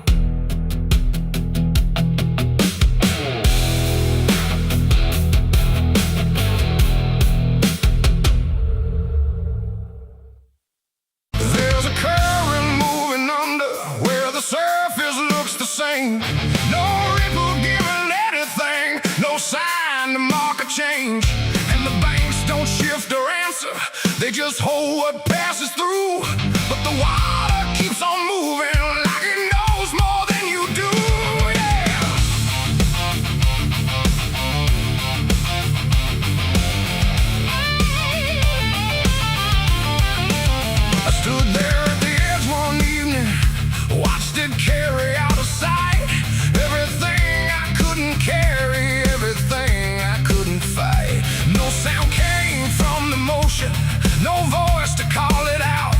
No ripple giving anything, no sign to mark a change. And the banks don't shift or answer, they just hold what passes through. But the water keeps on moving like it knows more than you do, yeah. I stood there at the edge one evening, watched it carry out of sight. Everything I couldn't carry, everything I couldn't fight. No sound came from the motion, no voice to call it out.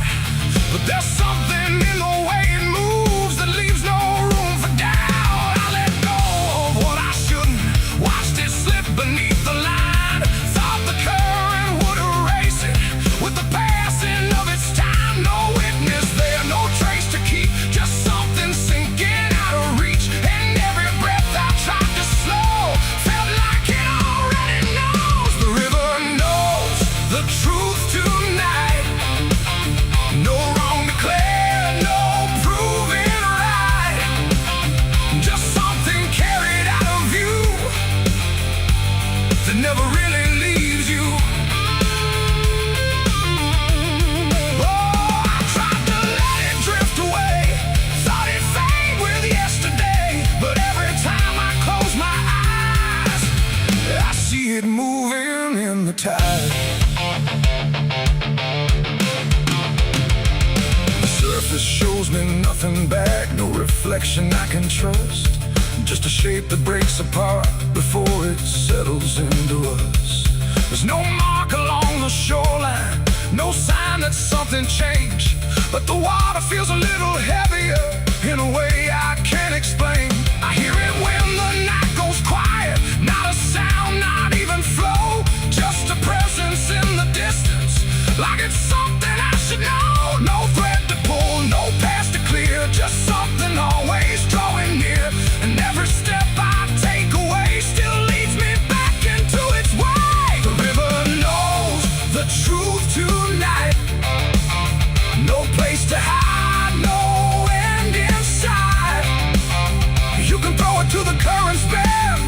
reflection I can trust, just a shape that breaks apart before it settles into us. There's no mark along the shoreline, no sign that something changed, but the water feels a little heavier in a way I can't explain. I hear it when the night goes quiet, not a sound, not even flow, just a presence in the distance, like it's something I should know. No thread to pull, no path to clear, just something always drawing near. And every step I take away still leads me back into its way. The river knows the truth tonight, no place to hide, no end in sight. You can throw it to the current's bend,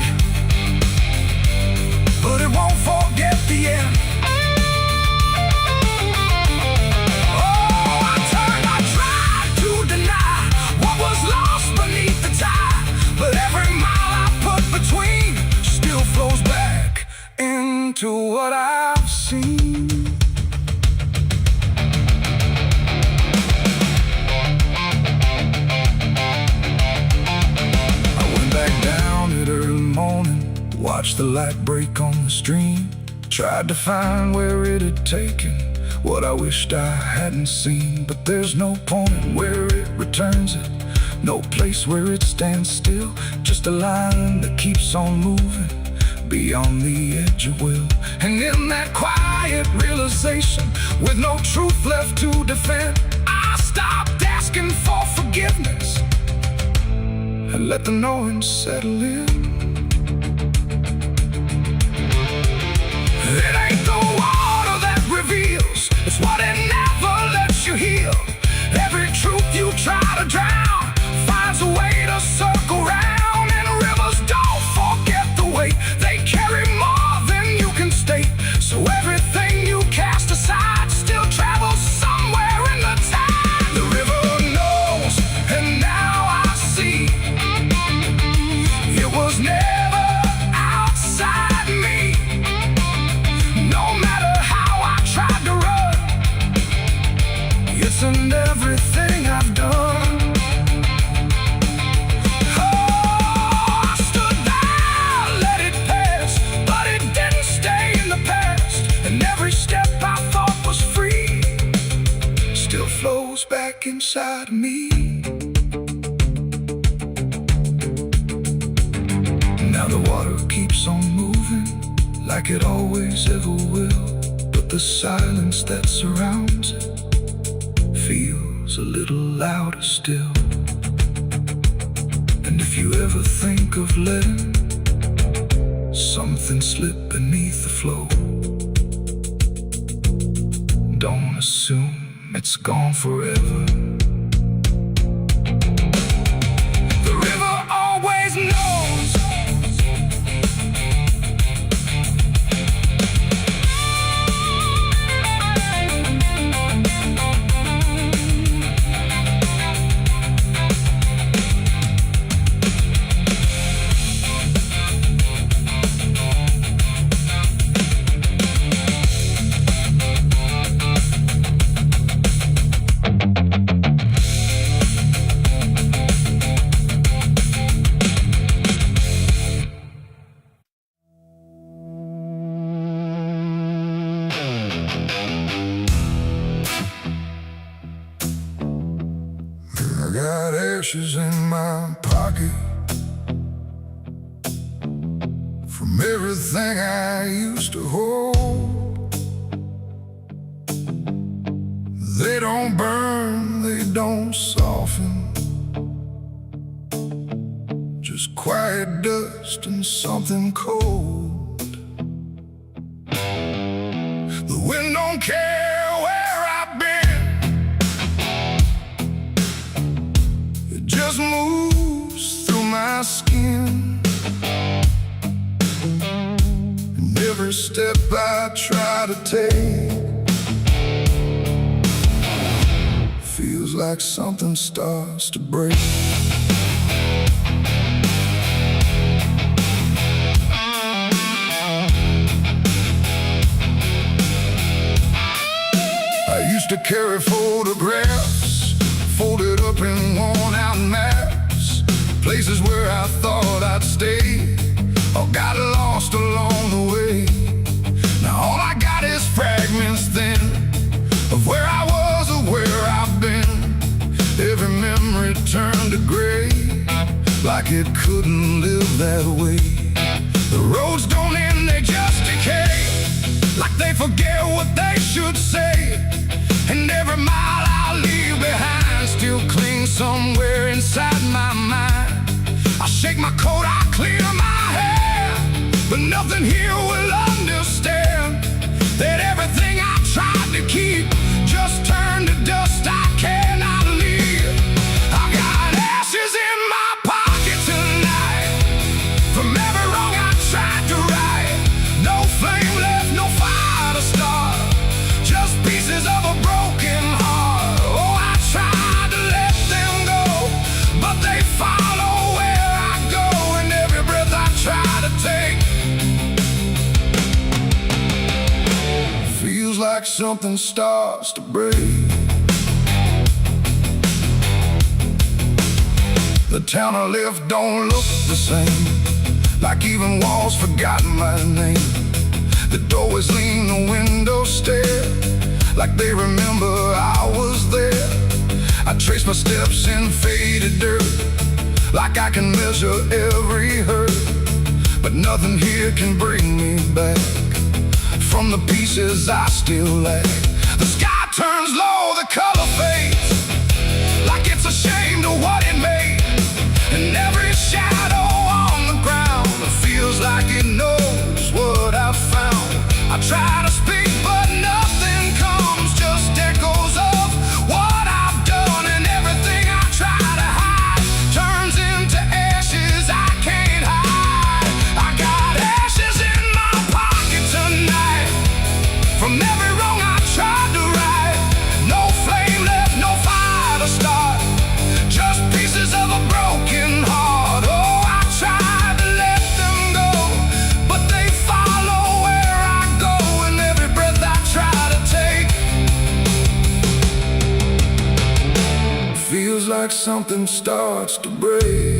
but it won't forget the end. To what I've seen. I went back down at early morning, watched the light break on the stream, tried to find where it had taken what I wished I hadn't seen. But there's no point where it returns it, no place where it stands still, just a line that keeps on moving beyond the edge of will. And in that quiet realization, with no truth left to defend, I stopped asking for forgiveness and let the knowing settle in. It ain't the water that reveals, it's what it never lets you heal. Every truth you try to drown finds a way to circle round. And rivers don't forget the weight, they carry more than you can state. So everything you cast aside still travels somewhere in the tide. The river knows, and now I see, it was never outside me. No matter how I tried to run, it's in everything I've done. Flows back inside me. Now the water keeps on moving like it always ever will, but the silence that surrounds it feels a little louder still. And if you ever think of letting something slip beneath the flow, don't assume it's gone forever. The river always knows. I got ashes in my pocket from everything I used to hold. They don't burn, they don't soften, just quiet dust and something cold. The wind don't care where I've been, it just moves through my skin. And every step I try to take feels like something starts to break. I used to carry photographs folded up in worn-out maps, it couldn't live that way. The roads don't end, they just decay, like they forget what they should say. And every mile I leave behind still clings somewhere inside my mind. I shake my coat, I clear my hair, but nothing here will understand that everything I tried to keep just turned to dust. I cannot leave. I got ashes in my pocket tonight from every wrong I tried to right. No flame left, no fire to start, just pieces of a broken heart. Oh, I tried to let them go, but they follow where I go, and every breath I try to take feels like something starts to break. The town I live don't look the same, like even walls forgotten my name. The doorways lean, the windows stare, like they remember I was there. I trace my steps in faded dirt, like I can measure every hurt, but nothing here can bring me back from the pieces I still lack. The sky turns low, the color fades, like it's ashamed of what it made. And every shadow on the ground feels like it knows what I've found. I try to speak, but nothing comes, just echoes of what I've done. And everything I try to hide turns into ashes I can't hide. I got ashes in my pocket tonight from every wrong I tried to right. No flame left, no fire to start, just pieces of a broken heart. Oh, I tried to let them go, but they follow where I go, and every breath I try to take feels like something starts to break.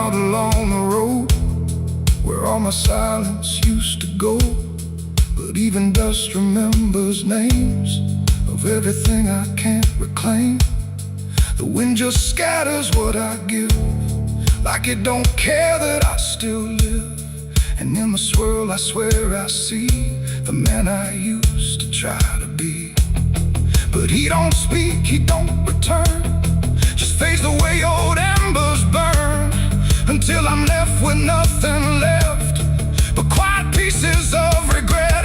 Along the road where all my silence used to go, but even dust remembers names of everything I can't reclaim. The wind just scatters what I give, like it don't care that I still live. And in the swirl I swear I see the man I used to try to be. But he don't speak, he don't return, just fades the way old embers burn, until I'm left with nothing left but quiet pieces of regret.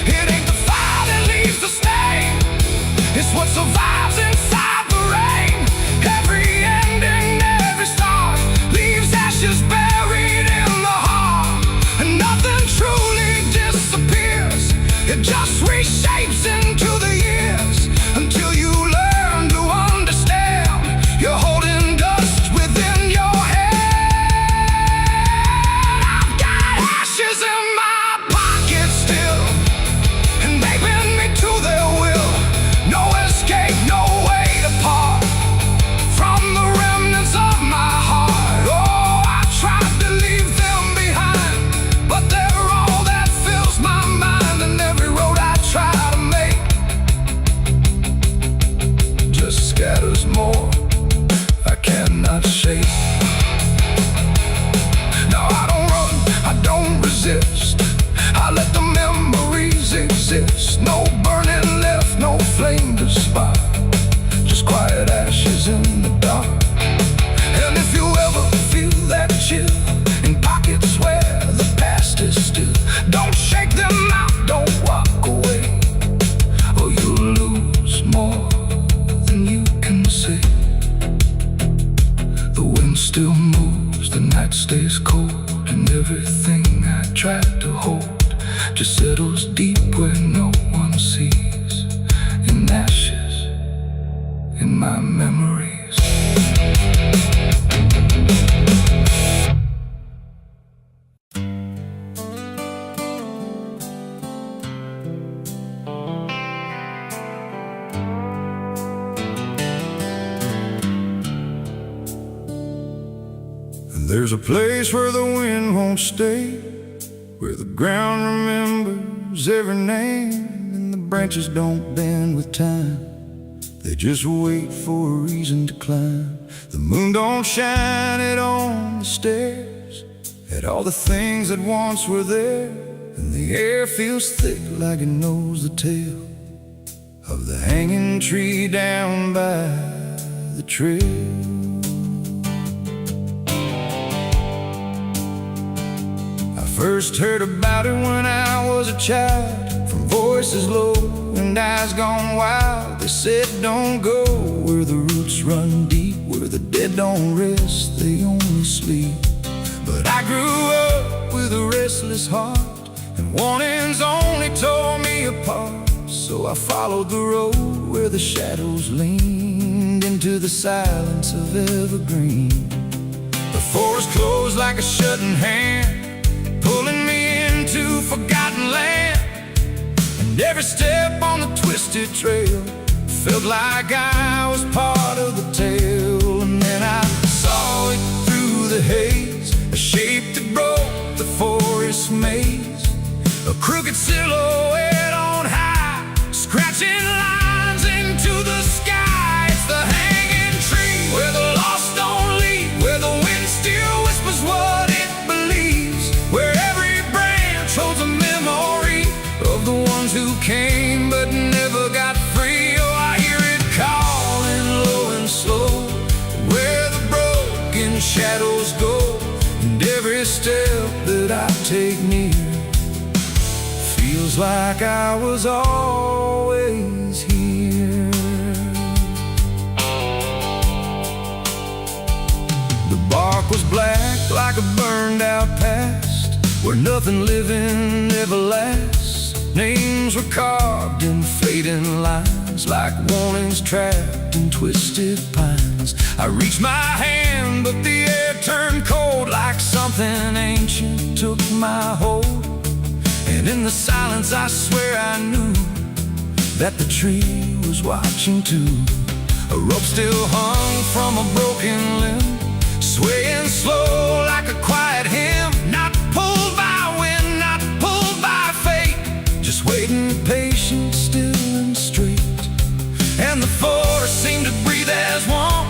It ain't the fire that leaves the stain, it's what survives inside the rain. Every ending, every start leaves ashes buried in the heart, and nothing truly disappears, it just reshapes into the years, until you learn to understand you're holding dust within your head. In my pocket still, and they bend me to their will. No escape, no way to part from the remnants of my heart. Oh, I tried to leave them behind, but they're all that fills my mind. And every road I try to make just scatters more I cannot shake. No, I don't run, I don't resist, I let the memories exist. No burning left, no flame to spark, just quiet ashes in the dark. And if you ever feel that chill in pockets where the past is still, don't shake them out, don't walk away, or you'll lose more than you can say. The wind still moves, the night stays cold, and everything I tried to hold just settles deep where no one sees, in ashes, in my memories. There's a place where the wind won't stay, where the ground remembers every name, and the branches don't bend with time. They just wait for a reason to climb. The moon don't shine it on the stairs, at all the things that once were there, and the air feels thick like it knows the tale of the hanging tree down by the trail. I first heard about it when I was a child, from voices low and eyes gone wild. They said don't go where the roots run deep, where the dead don't rest, they only sleep. But I grew up with a restless heart, and warnings only tore me apart. So I followed the road where the shadows leaned into the silence of evergreen. The forest closed like a shutting hand, pulling me into forgotten land. And every step on the twisted trail felt like I was part of the tale. And then I saw it through the haze, a shape that broke the forest maze, a crooked silhouette on high, scratching lines into the sky. It's the hanging tree where the lost don't leave, where the wind still whispers what it believes, where every branch holds a memory of the ones who came but never got free. Oh, I hear it calling low and slow, where the broken shadows go, and every step that I take near feels like I was always here. The bark was black like a burned out past, where nothing living ever lasts. Names were carved in fading lines, like warnings trapped in twisted pines. I reached my hand, but the air turned cold, like something ancient took my hold. And in the silence I swear I knew that the tree was watching too. A rope still hung from a broken limb, swaying slow like a quiet hymn, not pulled by wind, not pulled by fate, just waiting patient, still and straight. And the forest seemed to breathe as one,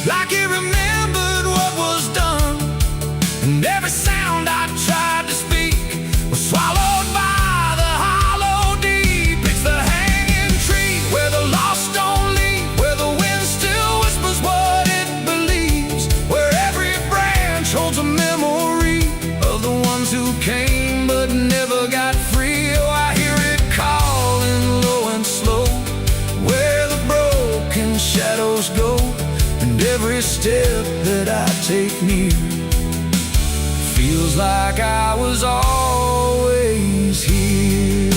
like it remembered what was done. And every sound I tried to speak was swallowed by the hollow deep. It's the hanging tree where the lost don't leave, where the wind still whispers what it believes, where every branch holds a memory of the ones who came but never got free. Oh, I hear it calling low and slow, where the broken shadows go, and every step that I take near feels like I was always here.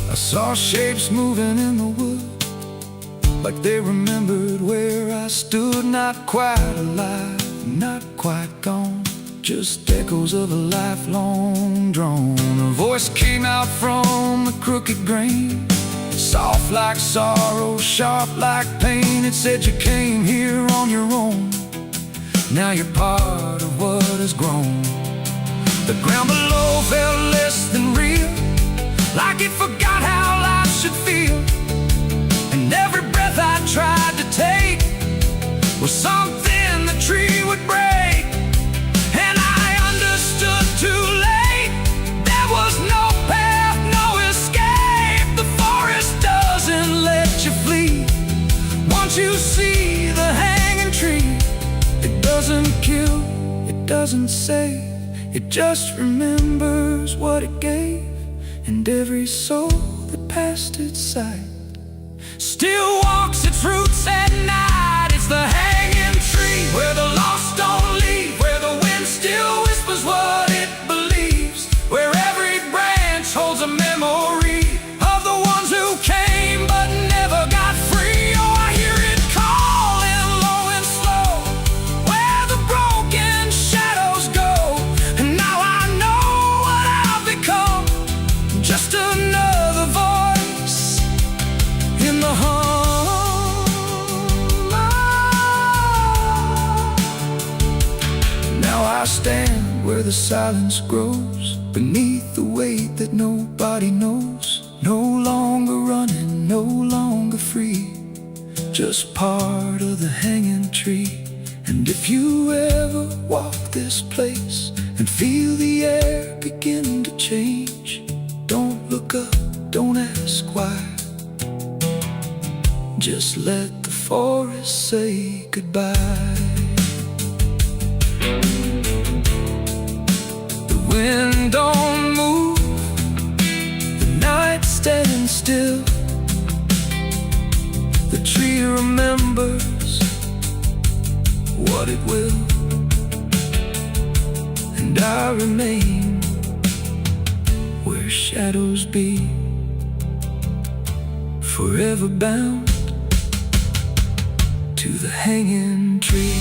I saw shapes moving in the wood, like they remembered where I stood. Not quite alive, not quite gone, just echoes of a lifelong drone. A voice came out from the crooked grain, soft like sorrow, sharp like pain. It said you came here on your own, now you're part of what has grown. The ground below felt less than real, like it forgot how life should feel. And every breath I tried to take was something the tree would break. And I understood too late, there was no path, no escape. The forest doesn't let you flee. Once you see the hanging tree, it doesn't kill, it doesn't save, it just remembers what it gave. And every soul that passed its sight still walks its roots at night. It's the hanging tree where the lost don't leave, where the wind still whispers what it believes, where every branch holds a memory of the ones who came but never got free. Oh, I hear it calling low and slow, where the broken shadows go. And now I know what I've become, just another voice in the hum. silence grows beneath the weight that nobody knows. No longer running, no longer free, just part of the hanging tree. And if you ever walk this place and feel the air begin to change, don't look up, don't ask why. Just let the forest say goodbye. The wind don't move, the night's standing still. The tree remembers what it will, and I remain where shadows be, forever bound to the hanging tree.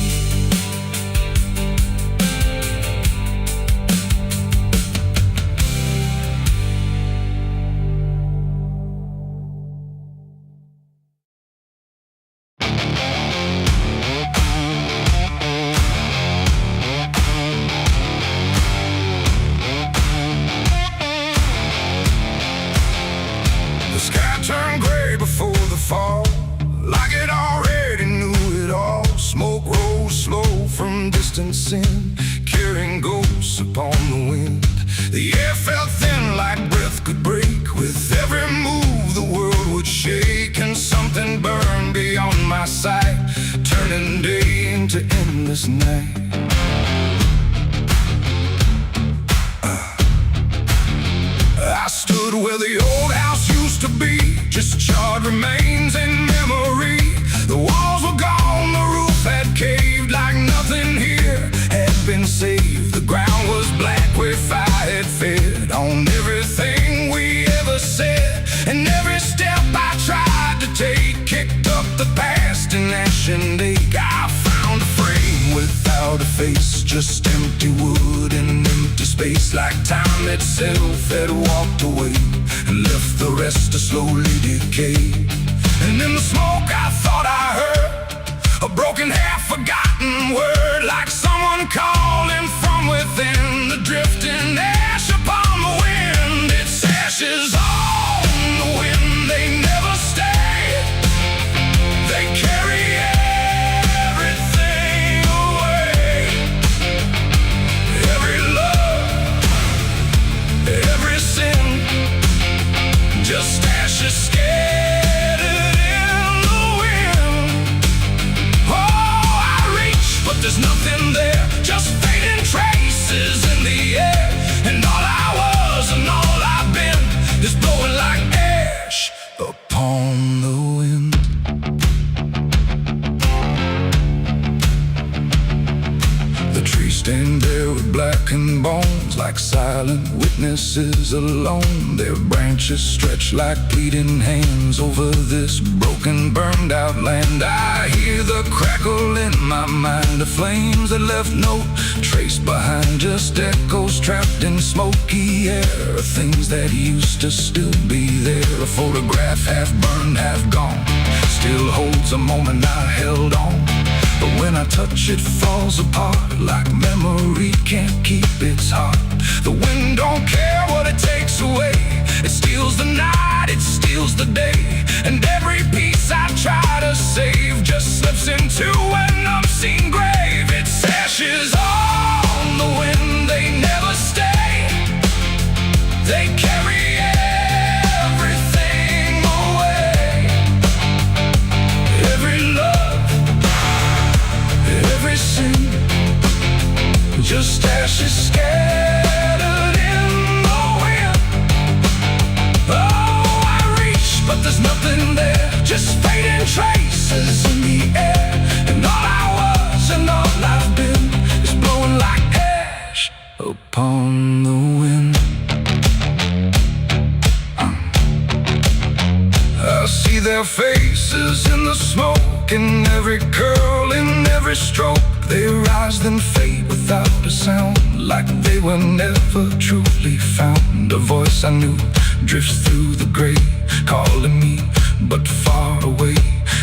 The sky turned gray before the fall, like it already knew it all. Smoke rose slow from distance in, carrying ghosts upon the wind. The air felt thin like breath could break. With every move the world would shake, and something burned beyond my sight, turning day into endless night. I stood where the old house used to be, just charred remains in memory. The walls were gone, the roof had caved, like nothing here had been saved. The ground was black where fire had fed on everything we ever said. And every step I tried to take kicked up the past in ash and ache. I found a frame without a face, just empty wood and empty space, like time itself had walked away and left the rest to slowly decay. And in the smoke I thought I heard a broken, half-forgotten word, like someone calling from within, the drifting ash upon the wind. It's ashes on the wind, they never stay. They carry everything away. Every love, every sin, just ashes scattered in the wind. Oh, I reach, but there's nothing there, just fading traces in the air. And all I was and all I've been is blowing like ash upon the wind. The trees stand there with blackened bones, like silent witnesses alone. Their branches stretch like pleading hands over this broken, burned out land. I hear the crackle in my mind of flames that left no trace behind, just echoes trapped in smoky air of things that used to still be there. A photograph half burned, half gone, still holds a moment I held on. But when I touch it, falls apart, like memory can't keep its heart. The wind don't care what it takes away, it steals the night, it steals the day. And every piece I try to save just slips into an unseen grave. It's ashes on the wind, they never stay. They carry everything away. Every love, every sin, just ashes scattered in the wind. Oh, I reach, but there's nothing there, just fading traces in the air. And all I was and all I've been is blowing like ash upon the wind. I see their faces in the smoke, in every curl, in every stroke. They rise then fade without a sound, like they were never truly found. A voice I knew drifts through the gray, calling me but far away.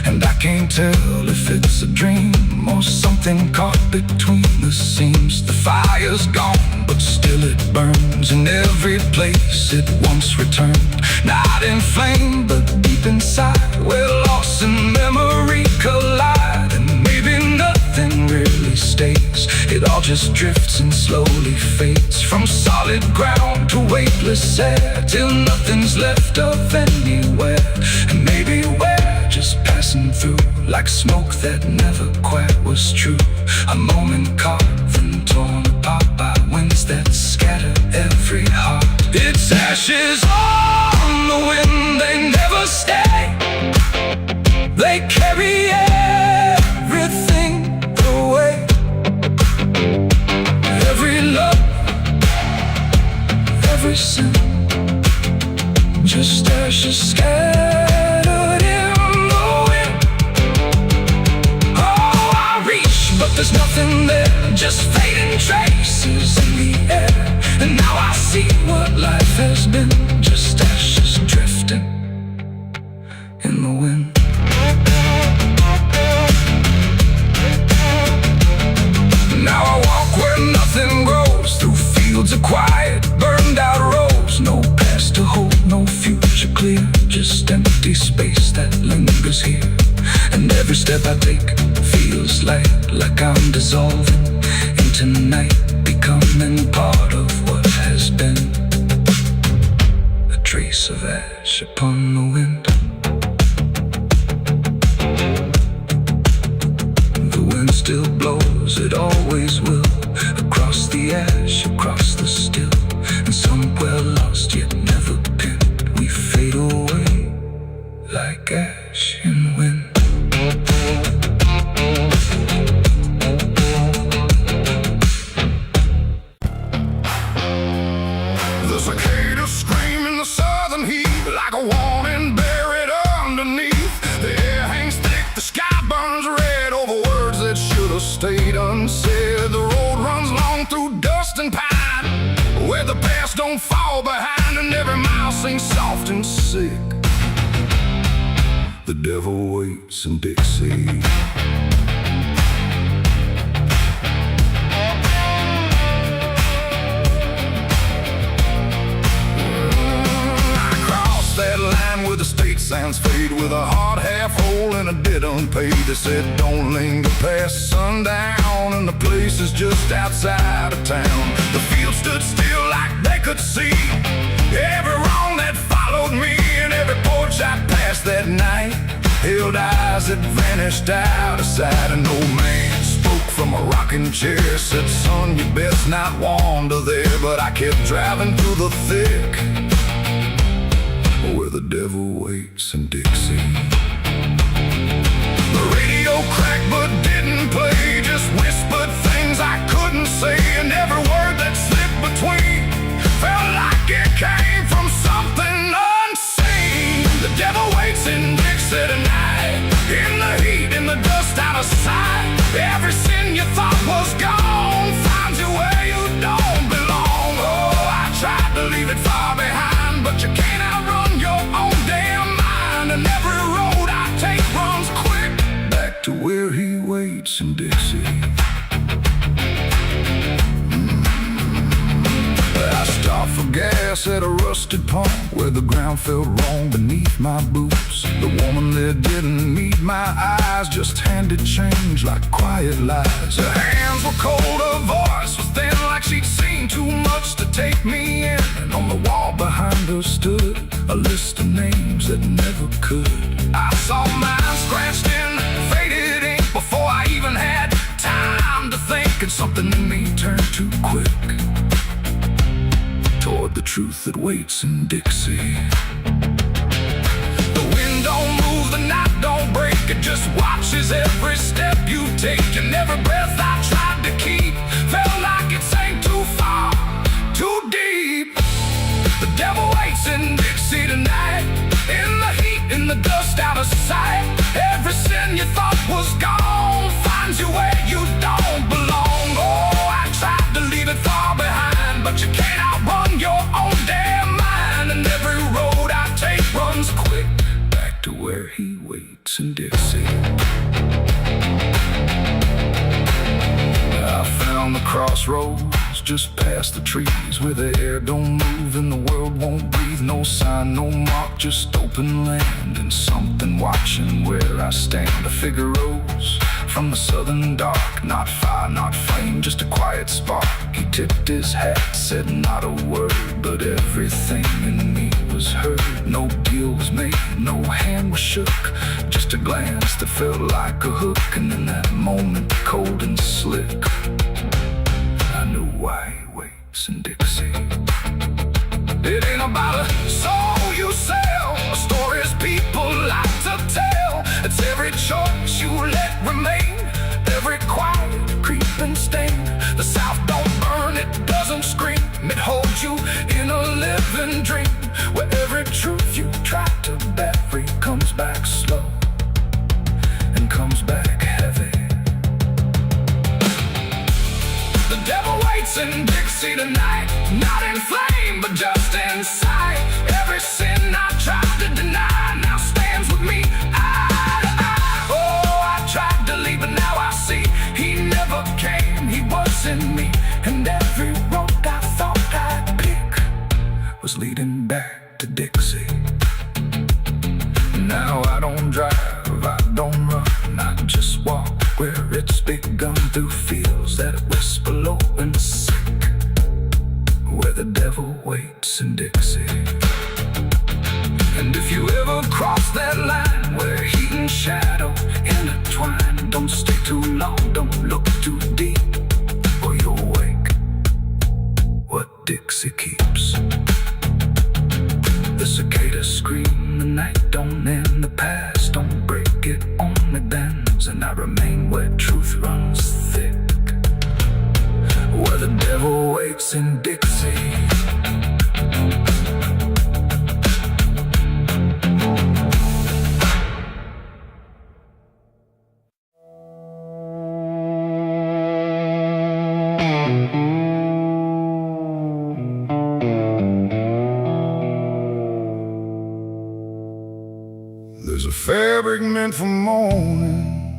And I can't tell if it's a dream or something caught between the seams. The fire's gone, but still it burns in every place it once returned. Not in flame, but deep inside, where loss and memory collide. And maybe nothing really stays, it all just drifts and slowly fades, from solid ground to weightless air, till nothing's left of anywhere. And maybe we're just passing through, like smoke that never quite was true. A moment carved and torn apart by winds that scatter every heart. It's ashes on the wind, they never stay. They carry everything away. Every love, every sin, just ashes scattered in the wind. Oh, I reach, but there's nothing there, just fading traces in the air. And now I see what life has been, just ashes drifting in the wind. Now I walk where nothing grows, through fields of quiet, burned out roads. No past to hold, no future clear, just empty space that lingers here. And every step I take feels like I'm dissolving into night, becoming part of what has been. A trace of ash upon the wind. The wind still blows, it always will, across the ash, across the still. And somewhere lost yet never pinned, we fade away like ash in wind. The cicadas scream in the southern heat, like a warning buried underneath. The air hangs thick, the sky burns red over words that should have stayed unsaid. The road runs long through dust and pine, where the past don't fall behind, and every mile sings soft and sick. The devil waits in Dixie. That line where the state signs fade, with a heart half whole and a debt unpaid. They said don't linger past sundown, and the place is just outside of town. The field stood still like they could see every wrong that followed me, and every porch I passed that night held eyes that vanished out of sight. An old man spoke from a rocking chair, said son, you best not wander there. But I kept driving through the thick, where the devil waits in Dixie. The radio cracked but didn't play, just whispered things I couldn't say. And every word that slipped between felt like it came from something unseen. The devil waits in Dixie tonight, in the heat, in the dust, out of sight. Every sin you thought was gone finds you where you don't belong. Oh, I tried to leave it far behind, but you can't outrun your own damn mind. And every road I take runs quick back to where he waits in Dixie. I stopped for gas at a rusted pump, where the ground felt wrong beneath my boots. The woman there didn't meet my eyes, just handed change like quiet lies. Her hands were cold, her voice was thin, like she'd seen too much to take me in. And on the wall behind her stood a list of names that never could. I saw mine scratched in faded ink before I even had time to think, and something in me turned too quick toward the truth that waits in Dixie. The wind don't move, the night don't break, it just watches every step you take. And every breath I tried to keep felt like it sank too far, too deep. The devil waits in Dixie tonight, in the heat, in the dust, out of sight. Every sin you thought was gone finds you where you don't belong. Oh, I tried to leave it far behind, but you can't outrun your own damn mind. And every road I take runs quick back to where he waits wakes in Dixie. I found the crossroads just past the trees, where the air don't move and the world won't breathe. No sign, no mark, just open land and something watching where I stand. A figure rose from the southern dark, not fire, not flame, just a quiet spark. He tipped his hat, said not a word, but everything in me was heard. No deal was made, no hand was shook, just a glance that felt like a hook. And in that moment, cold and slick, I knew why he waits in Dixie. It ain't about a soul you sell, stories people like to tell. It's every choice you let remain, every quiet creeping stain. The South don't burn, it doesn't scream, it holds you in a living dream, where every truth you try to bury comes back slow and comes back heavy. The devil waits in Dixie tonight, not in flame, but just in sight. Every sin I tried to deny now stands with me eye to eye. Oh, I tried to leave, but now I see he never came, he was in me. And every road I thought I'd pick was leading back to Dixie. Now I don't drive, I don't run, I just walk where it's begun, through fields that whisper low and sick, where the devil waits in Dixie. And if you ever cross that line where heat and shadow intertwine, don't stay too long, don't look too deep, or you'll wake what Dixie keeps. The cicadas scream, the night don't end, the past don't break, it only bends. And I remain where truth runs thick, where the devil waits in Dixie. There's a fabric meant for mourning,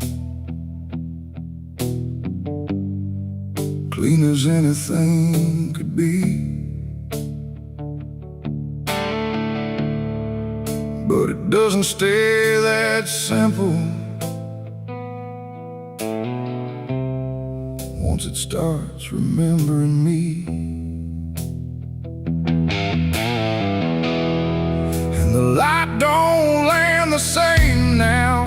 clean as anything could be, but it doesn't stay that simple once it starts remembering me. And the light don't land the same now,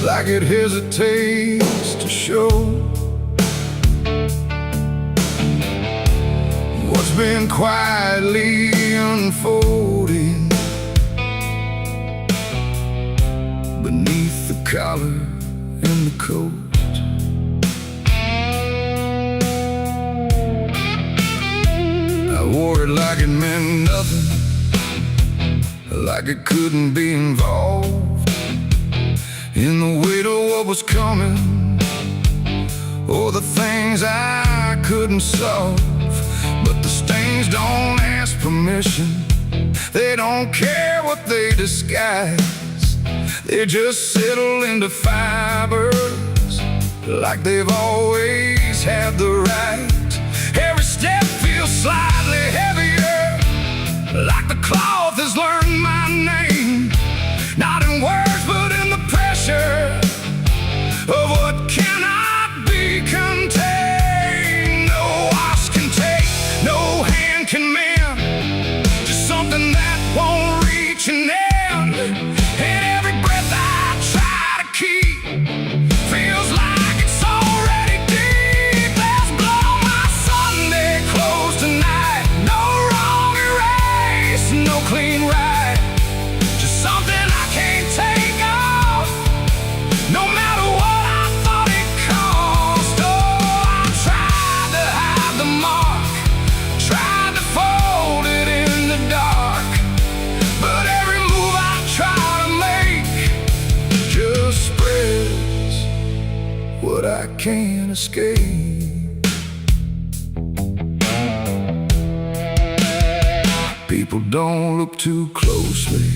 like it hesitates to show what's been quietly unfolding beneath the collar and the coat. I wore it like it meant nothing, like it couldn't be involved in the weight of what was coming, or the things I couldn't solve. But the stains don't ask permission, they don't care what they disguise, they just settle into fibers like they've always had the right. Every step feels slightly heavier, like the cloth has learned my name, not in words but in the pressure of what cannot be contained. No wash can take, no hand can mend, just something that won't reach an end. And every breath I try to keep feels like it's already deep. There's blood on my Sunday clothes tonight, no wrong erase, no clean right, just something I can't take off, no matter what I thought it cost. Oh, I tried to hide the mark, tried to fold it in the dark, but every move I try to make just spreads what I can't escape. People don't look too closely,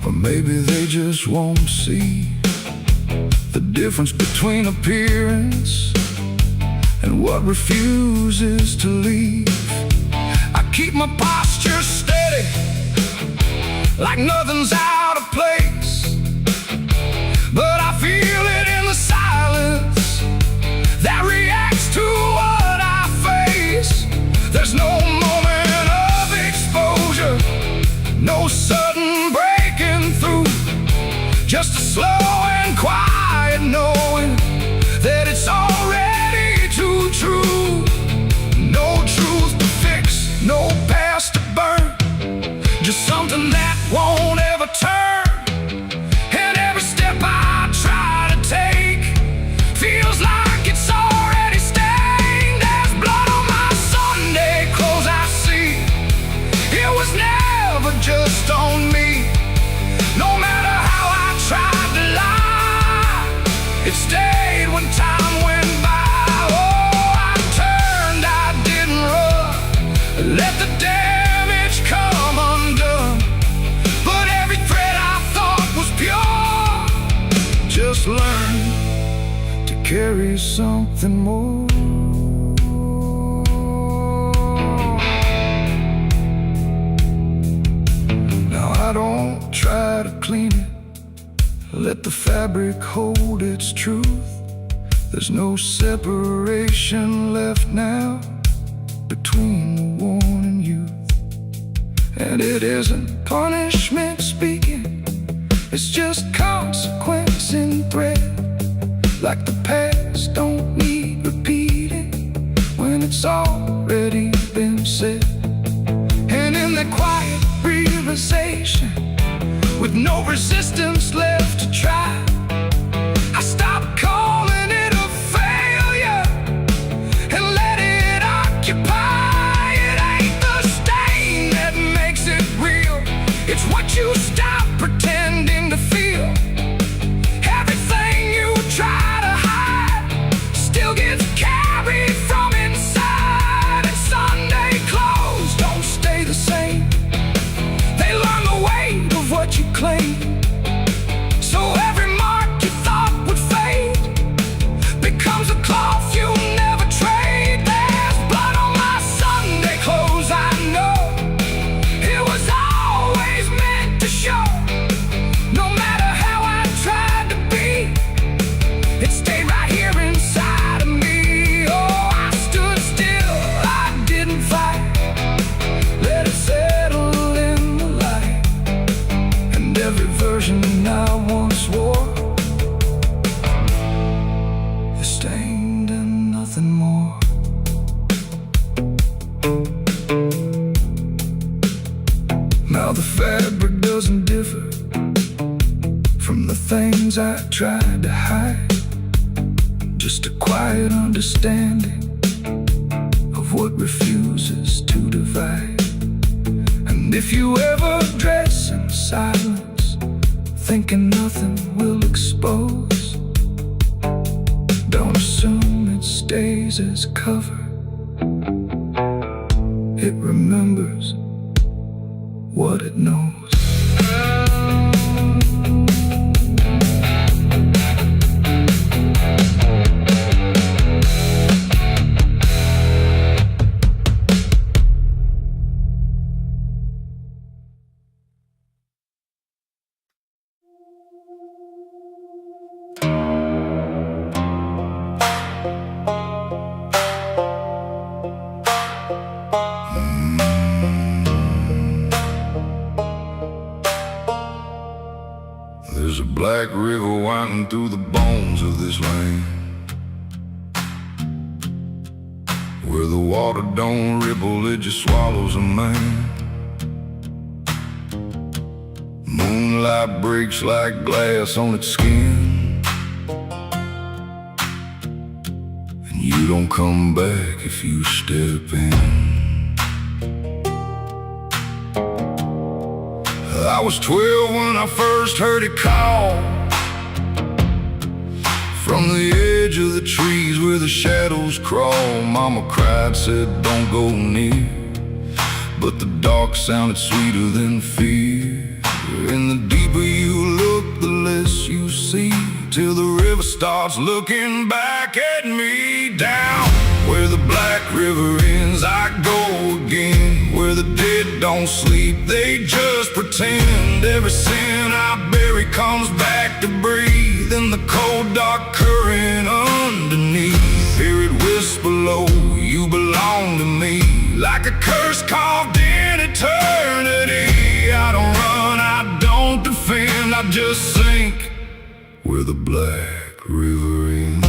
or maybe they just won't see the difference between appearance and what refuses to leave. I keep my posture steady, like nothing's out of place, but I feel it in the silence that reacts to what I face. There's no moment of exposure, no sudden breaking through, just a slow and quiet knowing that it's already too true. No truth to fix, no past to burn, just something that won't ever turn. And every step I try to take feels like it's already stained. There's blood on my Sunday clothes, I see. It was never just on me. No matter how I tried to lie, it stayed when time went by. Oh, I turned, I didn't run, let the damage come undone. But every thread I thought was pure just learned to carry something more. Now I don't try to clean it, let the fabric hold its truth. There's no separation left now between the worn and youth. And it isn't punishment speaking, it's just consequence in thread. Like the past don't need repeating when it's already been said. And in that quiet realization, with no resistance left to try, I stopped calling it a failure and let it occupy. It ain't the stain that makes it real, it's what you stop pretending to feel. Everything you try to hide still gets carried from inside. And Sunday clothes don't stay the same, they learn the weight of what you claim. So every mark you thought would fade becomes a cloth you never trade. There's blood on my Sunday clothes, I know. It was always meant to show. No matter how I tried to be, it stayed right here inside of me. Oh, I stood still, I didn't fight, let it settle in the light. And every version I once wore is stained and nothing more. Now the fabric doesn't differ from the things I tried to hide, just a quiet understanding of what refuses to divide. And if you ever dress in silence, thinking nothing will expose, don't assume it stays as cover. It remembers what it knows. There's a black river winding through the bones of this land, where the water don't ripple, it just swallows a man. Moonlight breaks like glass on its skin, and you don't come back if you step in. I was 12 when I first heard it call from the edge of the trees where the shadows crawl. Mama cried, said don't go near, but the dark sounded sweeter than fear. And the deeper you look, the less you see, till the river starts looking back at me. Down where the black river ends, I go again. Where the dead don't sleep, they just pretend. Every sin I bury comes back to breathe in the cold dark current underneath. Hear it whisper low, you belong to me, like a curse carved in eternity. I don't run, I don't defend, I just sink where the black river ends.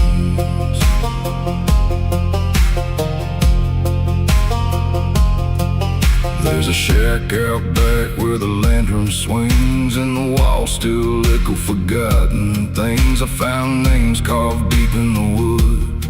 There's a shack out back where the lantern swings, and the walls still echo forgotten things. I found names carved deep in the wood,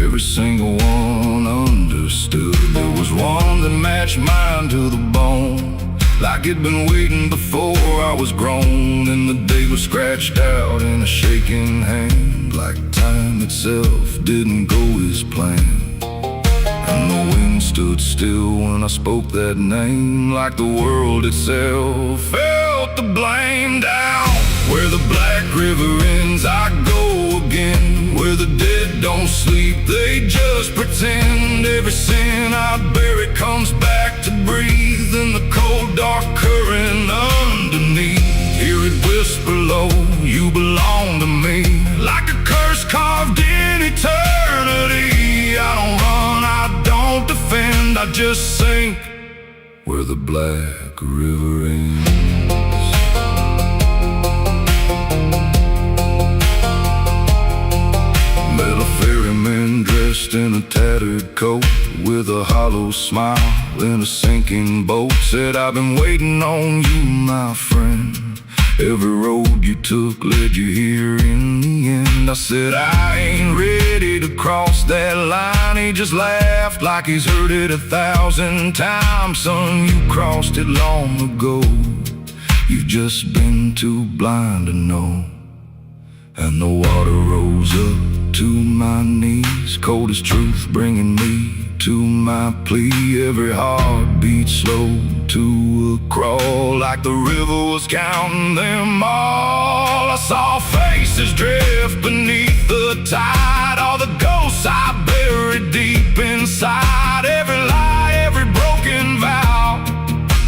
every single one understood. There was one that matched mine to the bone, like it'd been waiting before I was grown. And the day was scratched out in a shaking hand, like time itself didn't go as planned. And the wind stood still when I spoke that name, like the world itself felt the blame. Down where the black river ends, I go again. Where the dead don't sleep, they just pretend. Every sin I bury comes back to breathe in the cold dark current underneath. Hear it whisper low, you belong to me, like a curse carved in eternity. I don't run, I don't defend, I just sink where the black river ends. Met a ferryman dressed in a tattered coat, with a hollow smile in a sinking boat. Said, I've been waiting on you, my friend. Every road you took led you here in the end. I said, I ain't ready to cross that line. He just laughed like he's heard it 1,000 times. Son, you crossed it long ago, you've just been too blind to know. And the water rose up to my knees, cold as truth, bringing me to my plea. Every heartbeat slow to a crawl, like the river was counting them all. I saw faces drift beneath the tide, all the ghosts I buried deep inside. Every lie, every broken vow,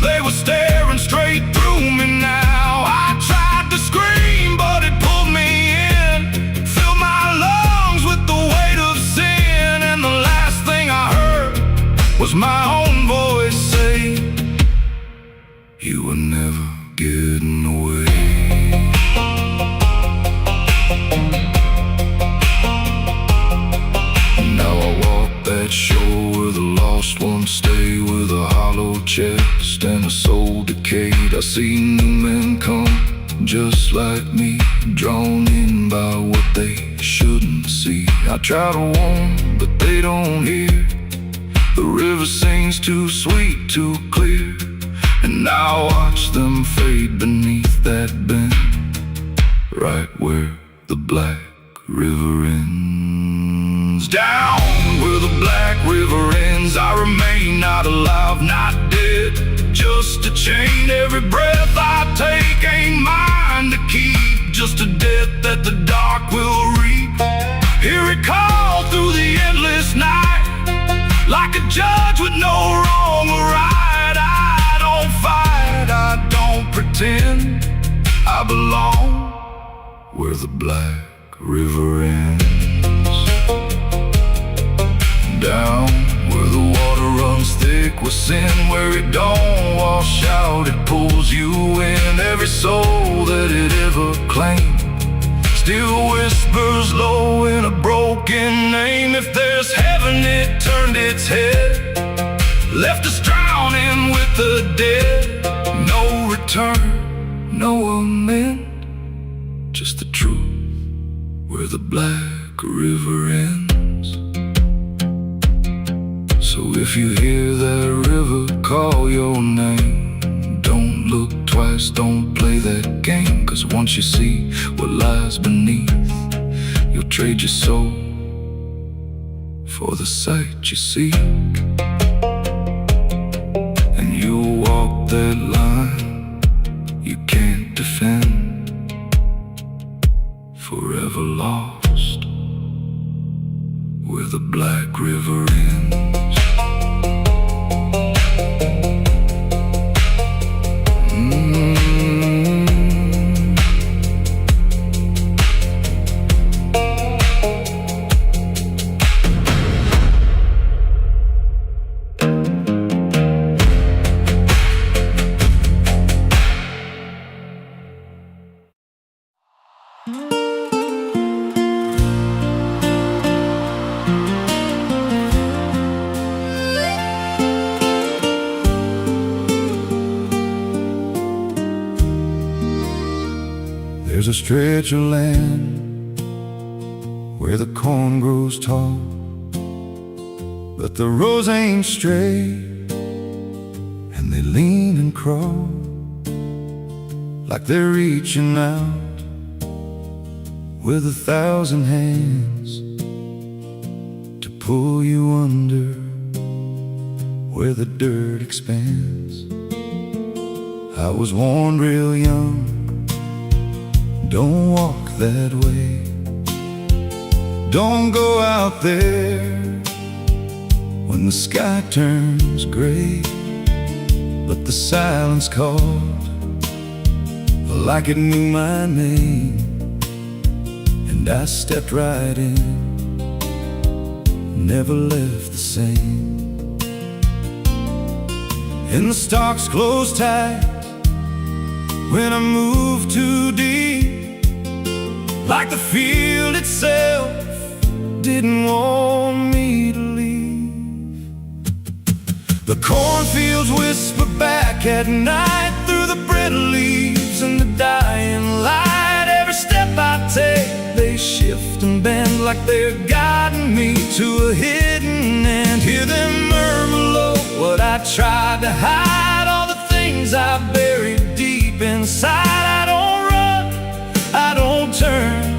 they were staring straight through me now. I tried to scream, but it pulled me in, filled my lungs with the weight of sin. And the last thing I heard was my own voice say, you were never getting away. Now I walk that shore where the lost ones stay, with a hollow chest and a soul decayed. I see new men come just like me, drawn in by what they shouldn't see. I try to warn, but they don't hear. The river sings too sweet, too clear, and I watch them fade beneath that bend, right where the black river ends. Down where the black river ends, I remain not alive, not dead, just a chain. Every breath I take ain't mine to keep, just a death that the dark will reap. Hear it call through the endless night, like a judge with no wrong or right. I don't fight, I don't pretend, I belong where the black river ends. Down where the water runs thick with sin, where it don't wash out, it pulls you in. Every soul that it ever claimed still whispers low in a broken name. If there's heaven, it turned its head, left us drowning with the dead. No return, no amend, just the truth where the black river ends. So if you hear that river call your name, don't look twice, don't play that game. 'Cause once you see what lies beneath, you'll trade your soul for the sight you seek. that line you can't defend, forever lost where the black river ends. There's a stretch of land where the corn grows tall, but the rows ain't straight, and they lean and crawl like they're reaching out with 1,000 hands to pull you under where the dirt expands. I was warned real young, don't walk that way, don't go out there when the sky turns gray. But the silence called like it knew my name, and I stepped right in, never left the same. And the stalks closed tight when I moved too deep, like the field itself didn't want me to leave. The cornfields whisper back at night through the brittle leaves and the dying light. Every step I take, they shift and bend like they're guiding me to a hidden end. Hear them murmur low what I tried to hide, all the things I buried deep inside. I don't run, I don't turn,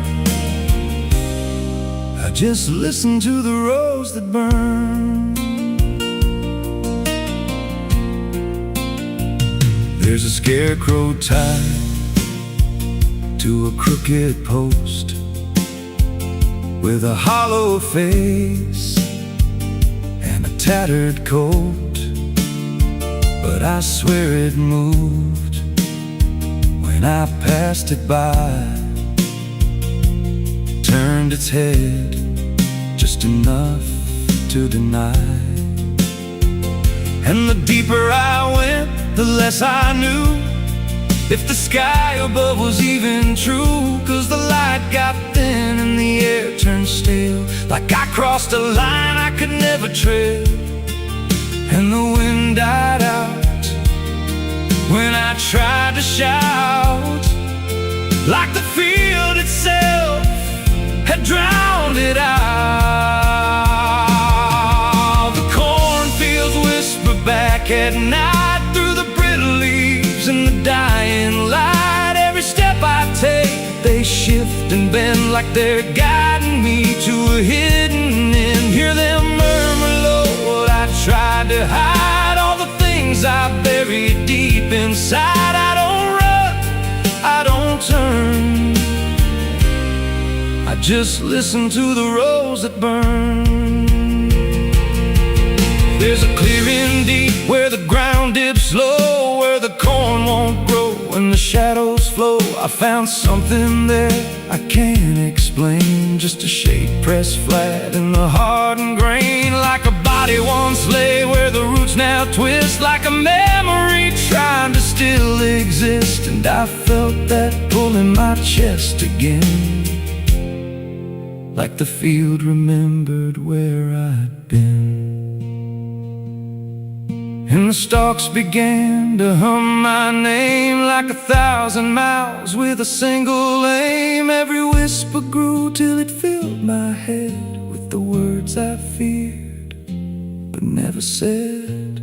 I just listen to the rose that burn. There's a scarecrow tied to a crooked post with a hollow face and a tattered coat, but I swear it moved when I passed it by, turned its head just enough to deny. And the deeper I went, the less I knew if the sky above was even true. 'Cause the light got thin and the air turned stale, like I crossed a line I could never tread. And the wind died out when I tried to shout, like the field itself had drowned it out. The cornfields whisper back at night through the brittle leaves and the dying light. Every step I take, they shift and bend like they're guiding me to a hidden end. Hear them murmur low what I tried to hide, all the things I buried deep inside. I don't run, I don't turn, I just listen to the rose that burn. There's a clearing deep where the ground dips low, where the corn won't grow and the shadows flow. I found something there I can't explain, just a shape pressed flat in the hardened grain, like a body once lay where the roots now twist, like a memory trying to still exist. And I felt that pull in my chest again, like the field remembered where I'd been. And the stalks began to hum my name like 1,000 mouths with a single aim. Every whisper grew till it filled my head with the words I feared but never said.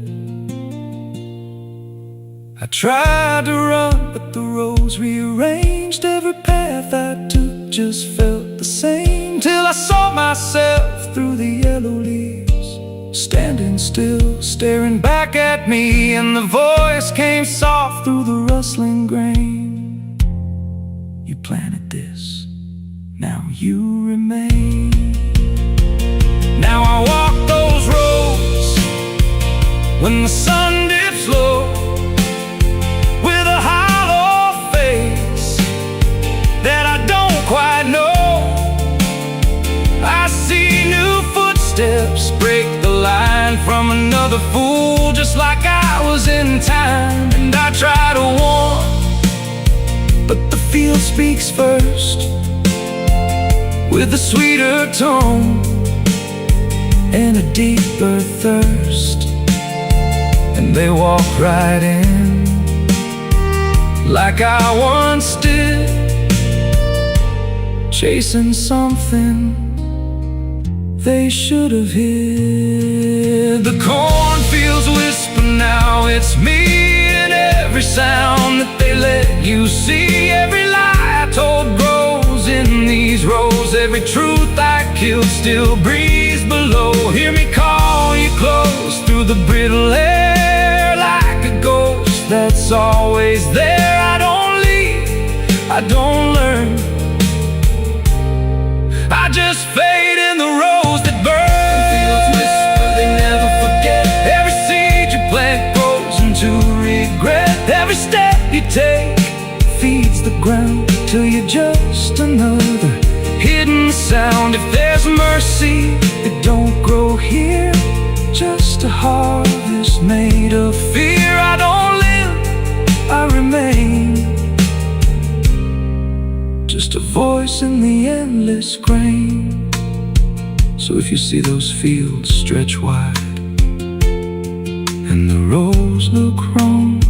I tried to run, but the roads rearranged. Every path I took just felt the same, till I saw myself through the yellow leaves, standing still, staring back at me, and the voice came soft through the rustling grain. You planted this, now you remain. Now I walk those roads when the sun dips low, with a hollow face that I don't quite know. I see new footsteps break the line from another fool, just like I was in time. And I try to warn, but the field speaks first, with a sweeter tone and a deeper thirst. And they walk right in, like I once did, chasing something they should have hid. The cornfields whisper now, it's me, and every sound that they let you see. Every lie I told grows in these rows, every truth I killed still breathes below. Hear me call you close through the brittle air, like a ghost that's always there. I don't leave, I don't learn, I just fade in the rows that burn. Fields whisper, they never forget. Every seed you plant grows into regret. Every step you take feeds the ground till you're just another hidden sound. If there's mercy, it don't grow here, just a harvest made of fear. I don't live, I remain, just a voice in the endless grain. So if you see those fields stretch wide, and the rows look wrong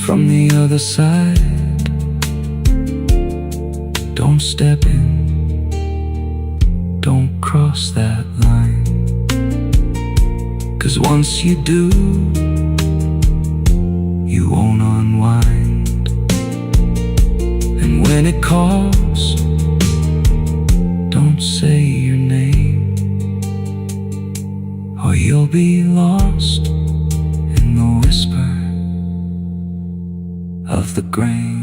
from the other side, don't step in, don't cross that line. 'Cause once you do, you won't unwind. And when it calls, don't say your name, or you'll be lost in the whisper of the grain.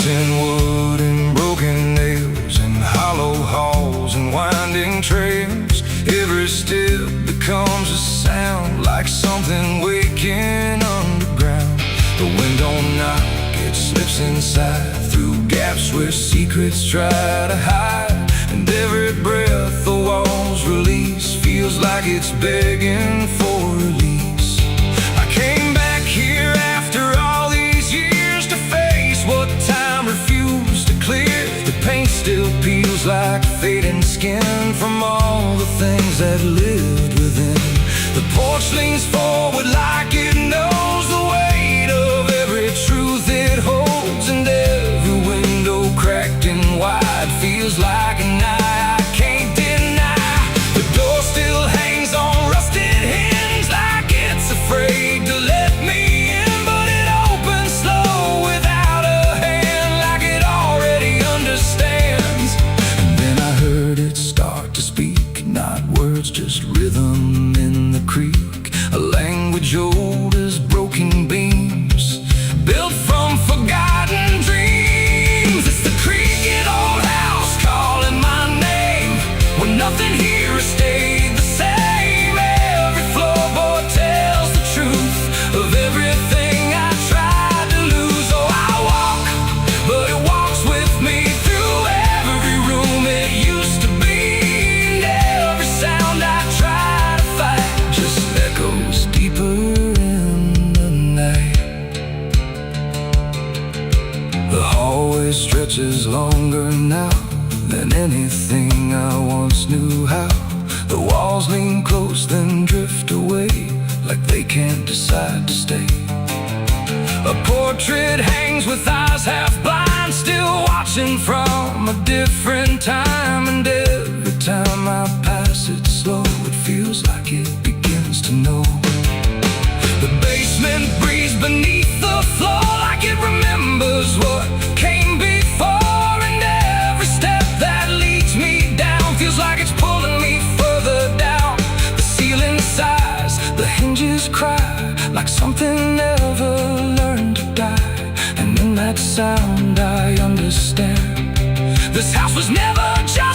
In wood and broken nails, and hollow halls and winding trails, every step becomes a sound, like something waking underground. The wind don't knock, it slips inside, through gaps where secrets try to hide. And every breath the walls release feels like it's begging for release. I came back here after all these years to face what time refused to clear. The paint still peels like fading skin from all the things that lived within. The porch leans forward like it knows the weight of every truth it holds, and every window cracked and wide feels like an eye I can't deny. The door still hangs on rusted hinge, like it's afraid to let me in, but it opens slow without a hand, like it already understands. And then I heard it start to speak, not words, just stretches longer now than anything I once knew how. The walls lean close, then drift away, like they can't decide to stay. A portrait hangs with eyes half blind, still watching from a different time. And every time I pass it slow, it feels like it begins to know. The basement breathes beneath the floor, like it remembers what came before. And every step that leads me down feels like it's pulling me further down. The ceiling sighs, the hinges cry, like something never learned to die. And in that sound I understand, this house was never just